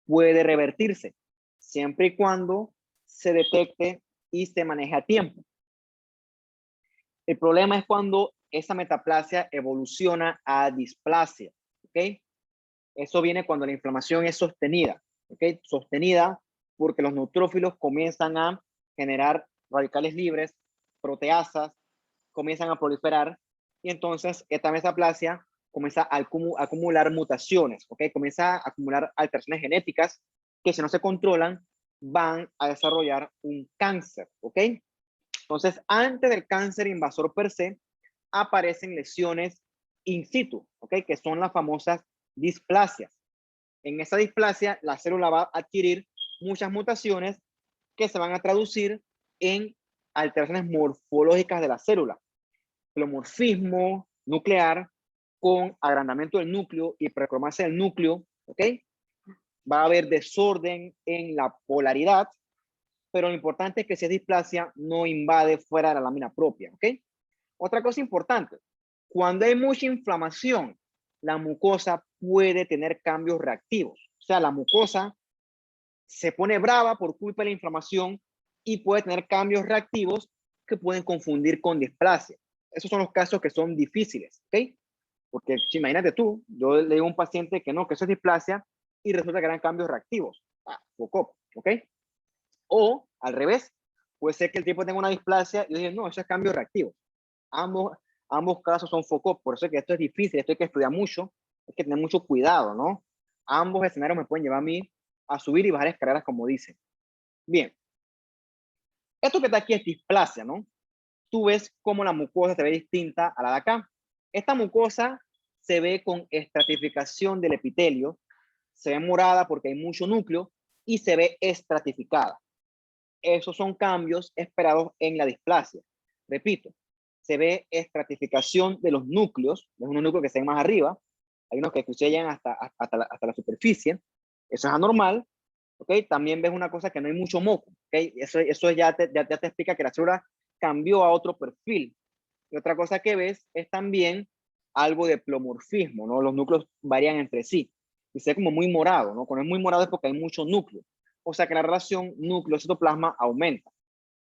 Puede revertirse siempre y cuando se detecte y se maneje a tiempo. El problema es cuando esa metaplasia evoluciona a displasia, ¿ok? Eso viene cuando la inflamación es sostenida, ¿ok? Sostenida porque los neutrófilos comienzan a generar radicales libres, proteasas, comienzan a proliferar y entonces esta metaplasia comienza a acumular mutaciones, ¿ok? Comienza a acumular alteraciones genéticas que si no se controlan van a desarrollar un cáncer, ¿ok? Entonces, antes del cáncer invasor per se, aparecen lesiones in situ, ¿ok? Que son las famosas displasias. En esa displasia, la célula va a adquirir muchas mutaciones que se van a traducir en alteraciones morfológicas de la célula. Pleomorfismo nuclear con agrandamiento del núcleo y hipercromasia del núcleo, ¿ok? Va a haber desorden en la polaridad, pero lo importante es que si es displasia, no invade fuera de la lámina propia, ¿ok? Otra cosa importante, cuando hay mucha inflamación, la mucosa puede tener cambios reactivos. O sea, la mucosa se pone brava por culpa de la inflamación y puede tener cambios reactivos que pueden confundir con displasia. Esos son los casos que son difíciles, ¿ok? Porque imagínate tú, yo le digo a un paciente que no, que eso es displasia y resulta que eran cambios reactivos. Poco, ¿ok? O al revés, puede ser que el tipo tenga una displasia y diga, no, eso es cambio reactivo. Ambos casos son foco, por eso es que esto es difícil, esto hay que estudiar mucho, hay que tener mucho cuidado, ¿no? Ambos escenarios me pueden llevar a mí a subir y bajar escaleras, como dicen. Bien, esto que está aquí es displasia, ¿no? Tú ves cómo la mucosa se ve distinta a la de acá. Esta mucosa se ve con estratificación del epitelio, se ve morada porque hay mucho núcleo y se ve estratificada. Esos son cambios esperados en la displasia. Repito, se ve estratificación de los núcleos, es unos núcleos que se ven más arriba, hay unos que llegan hasta la superficie, eso es anormal, ¿ok? También ves una cosa que no hay mucho moco, ¿ok? Eso ya te explica que la célula cambió a otro perfil. Y otra cosa que ves es también algo de pleomorfismo, ¿no? Los núcleos varían entre sí y se ve como muy morado, ¿no? Cuando es muy morado es porque hay mucho núcleo. O sea que la relación núcleo-citoplasma aumenta.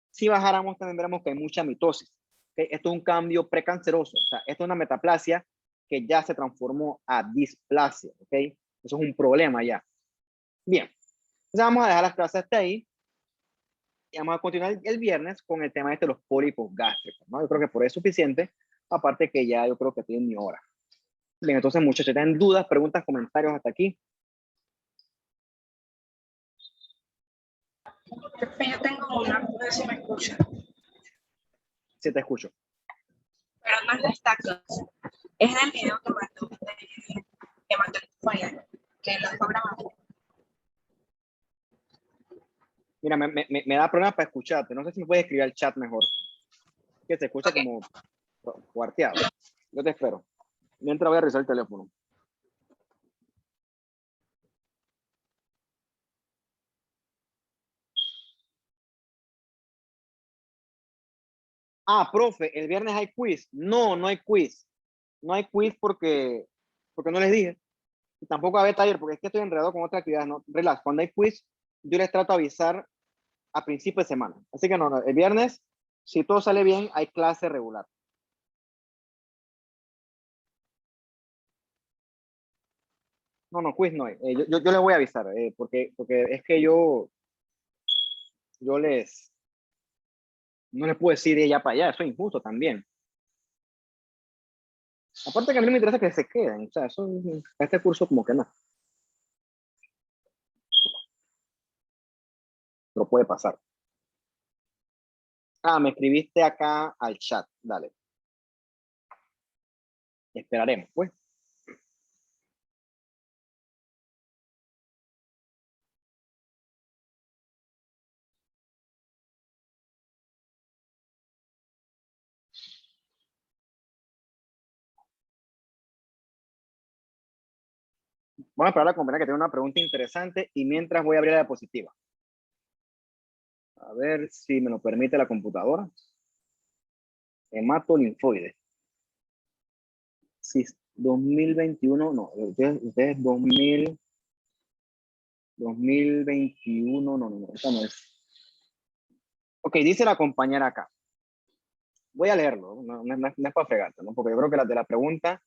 Si bajáramos también veremos que hay mucha mitosis. ¿Okay? Esto es un cambio precanceroso. O sea, esto es una metaplasia que ya se transformó a displasia. ¿Ok? Eso es un problema ya. Bien. Entonces vamos a dejar las clases hasta ahí. Y vamos a continuar el viernes con el tema de los pólipos gástricos, ¿no? Yo creo que por eso es suficiente. Aparte que ya yo creo que tiene mi hora. Bien, entonces muchachos, ¿tienen dudas, preguntas, comentarios hasta aquí?
Yo tengo una, no sé si me escucha,
Sí, te escucho.
pero no es de esta clase. Es del video que mandó el compañero, que lo dejó grabado.
Mira, me da problemas para escucharte. No sé si me puedes escribir al chat mejor. Que se escucha como cuarteado. Yo te espero. Mientras voy a revisar el teléfono. Ah, profe, el viernes hay quiz. No, no hay quiz. No hay quiz porque no les dije. Y tampoco va a haber taller porque es que estoy enredado con otra actividad. No, relax. Cuando hay quiz, yo les trato de avisar a principio de semana. Así que no, el viernes, si todo sale bien, hay clase regular. No, no, quiz no hay. Yo les voy a avisar porque es que yo no les puedo decir de allá para allá. Eso es injusto también. Aparte que a mí no me interesa que se queden. O sea, eso, este curso como que no. Pero puede pasar. Ah, me escribiste acá al chat. Dale. Esperaremos, pues. Vamos a esperar a la compañera que tiene una pregunta interesante y mientras voy a abrir la diapositiva. A ver si me lo permite la computadora. Hematolinfoide. Sí, 2021, no, ustedes 2021, no, esta no es. Ok, dice la compañera acá. Voy a leerlo, no es para fregarte, ¿no? Porque yo creo que de la pregunta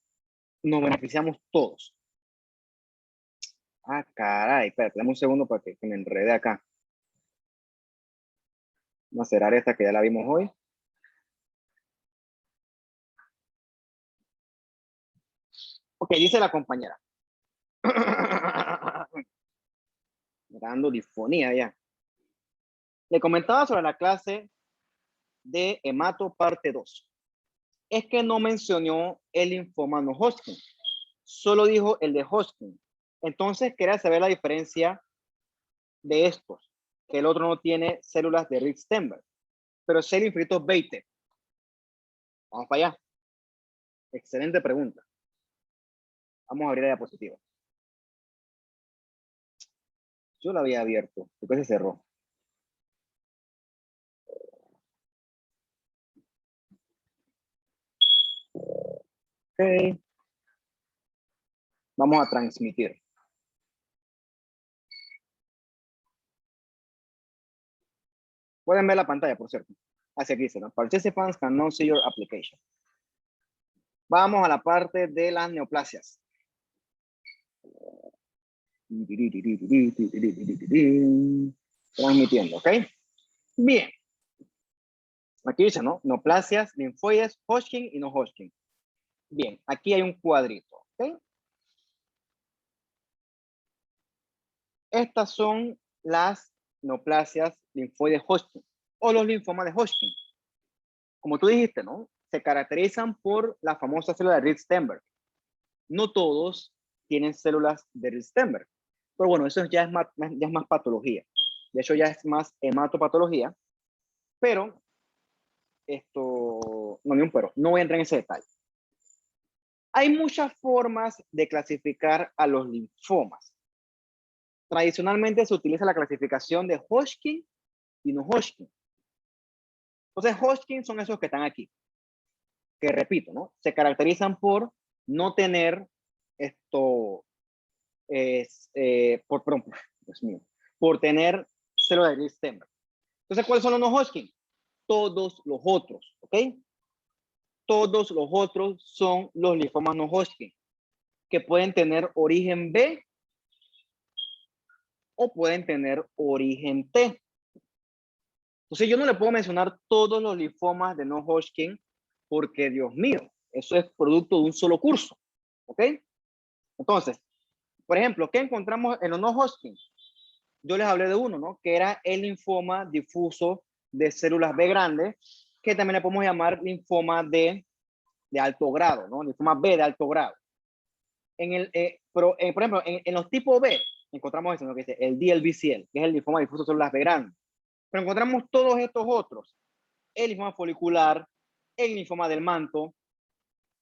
nos beneficiamos todos. Ah, caray, espérate, dame un segundo para que me enrede acá. Vamos a cerrar esta que ya la vimos hoy. Ok, dice la compañera. Me está dando disfonía ya. Le comentaba sobre la clase de hemato parte 2. Es que no mencionó el linfoma no Hodgkin. Solo dijo el de Hodgkin. Entonces quería saber la diferencia de estos. Que el otro no tiene células de Rix-Stenberg. Pero es el infinito 20. Vamos para allá. Excelente pregunta. Vamos a abrir la diapositiva. Yo la había abierto. Después se cerró. Ok. Vamos a transmitir. Pueden ver la pantalla, por cierto. Hacia aquí, ¿no? Participants cannot see your application. Vamos a la parte de las neoplasias. Transmitiendo, ¿ok? Bien. Aquí dice, ¿no? Neoplasias, linfoides, Hodgkin y no Hodgkin. Bien, aquí hay un cuadrito, ¿ok? Estas son las neoplasias linfoides Hodgkin o los linfomas de Hodgkin. Como tú dijiste, ¿no? Se caracterizan por la famosa célula de Rix-Stenberg. No todos tienen células de Rix-Stenberg. Pero bueno, eso ya es más patología. De hecho, ya es más hematopatología. Pero, no voy a entrar en ese detalle. Hay muchas formas de clasificar a los linfomas. Tradicionalmente se utiliza la clasificación de Hodgkin y no Hodgkin. Entonces, Hodgkin son esos que están aquí. Que repito, ¿no? Se caracterizan por no tener esto, perdón, Dios mío, por tener célula de Gris-Stenberg. Entonces, ¿cuáles son los no-Hodgkin? Todos los otros, ¿ok? Todos los otros son los linfomas no-Hodgkin, que pueden tener origen B o pueden tener origen T. Entonces, yo no le puedo mencionar todos los linfomas de no-Hodgkin porque, Dios mío, eso es producto de un solo curso, ¿ok? Entonces, por ejemplo, ¿qué encontramos en los no-Hodgkin? Yo les hablé de uno, ¿no? Que era el linfoma difuso de células B grandes, que también le podemos llamar linfoma de alto grado, ¿no? Linfoma B de alto grado. Por ejemplo, en los tipos B, encontramos eso, ¿no? Que dice el DLBCL, que es el linfoma difuso de células B grandes. Pero encontramos todos estos otros. El linfoma folicular, el linfoma del manto,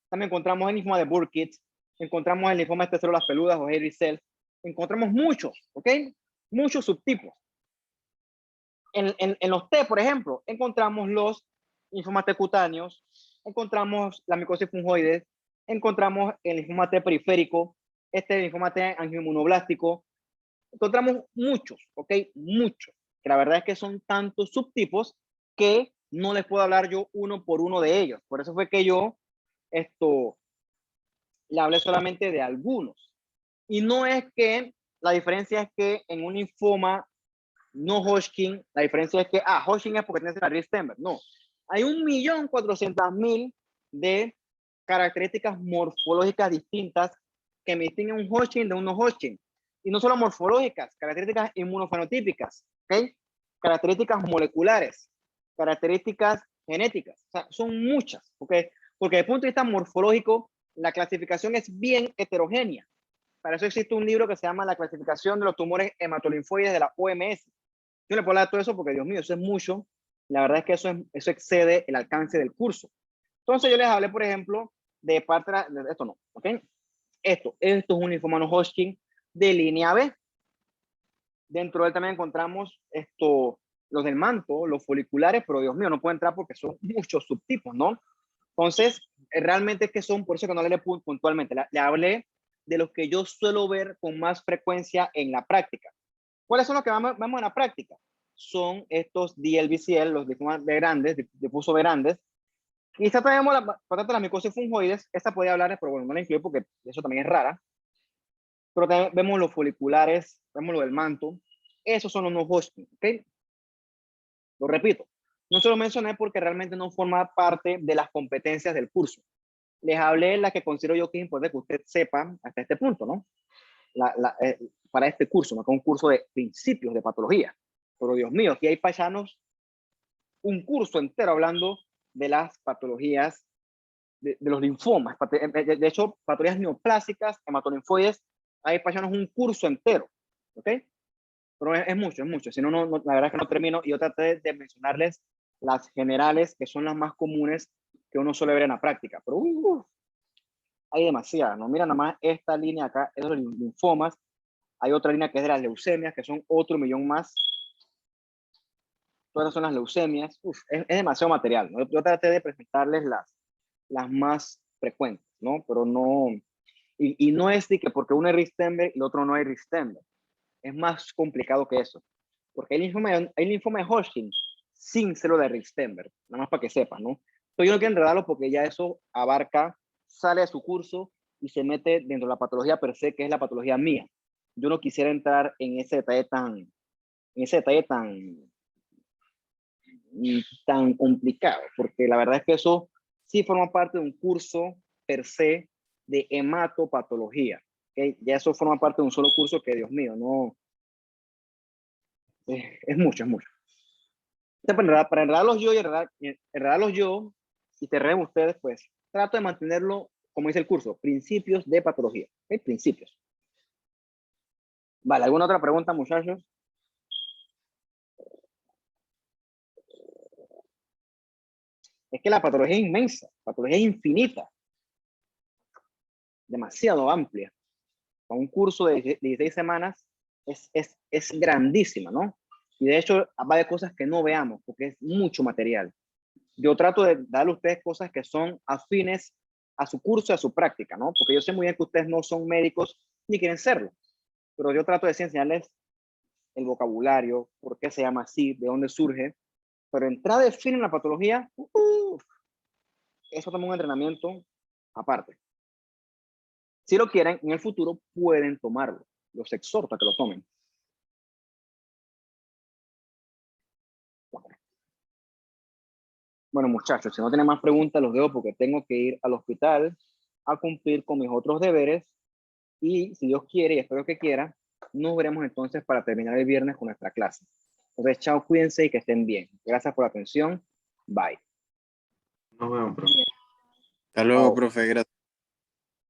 también encontramos el linfoma de Burkitt, encontramos el linfoma de células peludas o hairy cells, encontramos muchos, ¿ok? Muchos subtipos. En los T, por ejemplo, encontramos los linfomas T cutáneos, encontramos la micosis fungoides, encontramos el linfoma T periférico, este linfoma T angioinmunoblástico, encontramos muchos, ¿ok? Muchos. Que la verdad es que son tantos subtipos que no les puedo hablar yo uno por uno de ellos. Por eso fue que yo le hablé solamente de algunos. Y no es que, la diferencia es que en un linfoma no Hodgkin, la diferencia es que, Hodgkin es porque tiene la Gris-Stenberg. No, hay 1.400.000 de características morfológicas distintas que me distinguen un Hodgkin de un no Hodgkin. Y no solo morfológicas, características inmunofenotípicas, ¿ok? Características moleculares, características genéticas. O sea, son muchas, ¿ok? Porque desde el punto de vista morfológico, la clasificación es bien heterogénea. Para eso existe un libro que se llama La clasificación de los tumores hematolinfoides de la OMS. Yo le puedo hablar de todo eso porque, Dios mío, eso es mucho. La verdad es que eso excede el alcance del curso. Entonces yo les hablé, por ejemplo, de parte de esto no, ¿ok? Esto es un linfoma no Hodgkin de línea B. Dentro de él también encontramos los del manto, los foliculares, pero Dios mío, no puedo entrar porque son muchos subtipos, ¿no? Entonces, realmente es que son, por eso que no le puntualmente, le hablé de los que yo suelo ver con más frecuencia en la práctica. ¿Cuáles son los que vamos en la práctica? Son estos DLBCL, los linfomas B grandes, difuso B grandes. Y esta tenemos la micosis fungoides, esta podía hablar, pero bueno, no la incluyo porque eso también es rara. Pero también vemos los foliculares, vemos lo del manto. Esos son los no Hodgkin, ¿ok? Lo repito, no se lo mencioné porque realmente no forma parte de las competencias del curso. Les hablé de la que considero yo que es importante que usted sepa hasta este punto, ¿no? Para este curso, ¿no? Que es un curso de principios de patología. Pero Dios mío, aquí hay paisanos un curso entero hablando de las patologías, de los linfomas. De hecho, patologías neoplásicas, hematolinfoides, hay paisanos un curso entero, ¿ok? Pero es mucho, es mucho. Si no, la verdad es que no termino. Y yo traté de mencionarles las generales, que son las más comunes que uno suele ver en la práctica. Pero hay demasiadas, ¿no? Mira nada más esta línea acá, es de los linfomas. Hay otra línea que es de las leucemias, que son otro millón más. Todas son las leucemias. Es demasiado material, ¿no? Yo traté de presentarles las más frecuentes, ¿no? Pero no, y no es de que porque uno es Gris-Stenberg y el otro no es Gris-Stenberg. Es más complicado que eso. Porque hay linfoma de Hodgkin sin célula de Gris-Stenberg, nada más para que sepas, ¿no? Pero yo no quiero enredarlo porque ya eso abarca, sale de su curso y se mete dentro de la patología per se, que es la patología mía. Yo no quisiera entrar en ese detalle tan complicado, porque la verdad es que eso sí forma parte de un curso per se de hematopatología. ¿Okay? Ya eso forma parte de un solo curso que, Dios mío, no, es mucho, es mucho. Entonces, para enredarlos yo y te enreden ustedes, pues trato de mantenerlo, como dice el curso, principios de patología. ¿Okay? Principios. Vale, ¿alguna otra pregunta, muchachos? Es que la patología es inmensa, la patología es infinita, demasiado amplia. Con un curso de 16 semanas es grandísima, ¿no? Y de hecho va de cosas que no veamos, porque es mucho material. Yo trato de darle a ustedes cosas que son afines a su curso, a su práctica, ¿no? Porque yo sé muy bien que ustedes no son médicos ni quieren serlo, pero yo trato de enseñarles el vocabulario, por qué se llama así, de dónde surge, pero entrar de fin en la patología, eso toma un entrenamiento aparte. Si lo quieren, en el futuro pueden tomarlo. Los exhorto a que lo tomen. Bueno, muchachos, si no tienen más preguntas, los dejo porque tengo que ir al hospital a cumplir con mis otros deberes. Y si Dios quiere, y espero que quiera, nos veremos entonces para terminar el viernes con nuestra clase. Entonces, chao, cuídense y que estén bien. Gracias por la atención. Bye.
Nos vemos, profe. Hasta luego,
Chao.
profe. Gracias.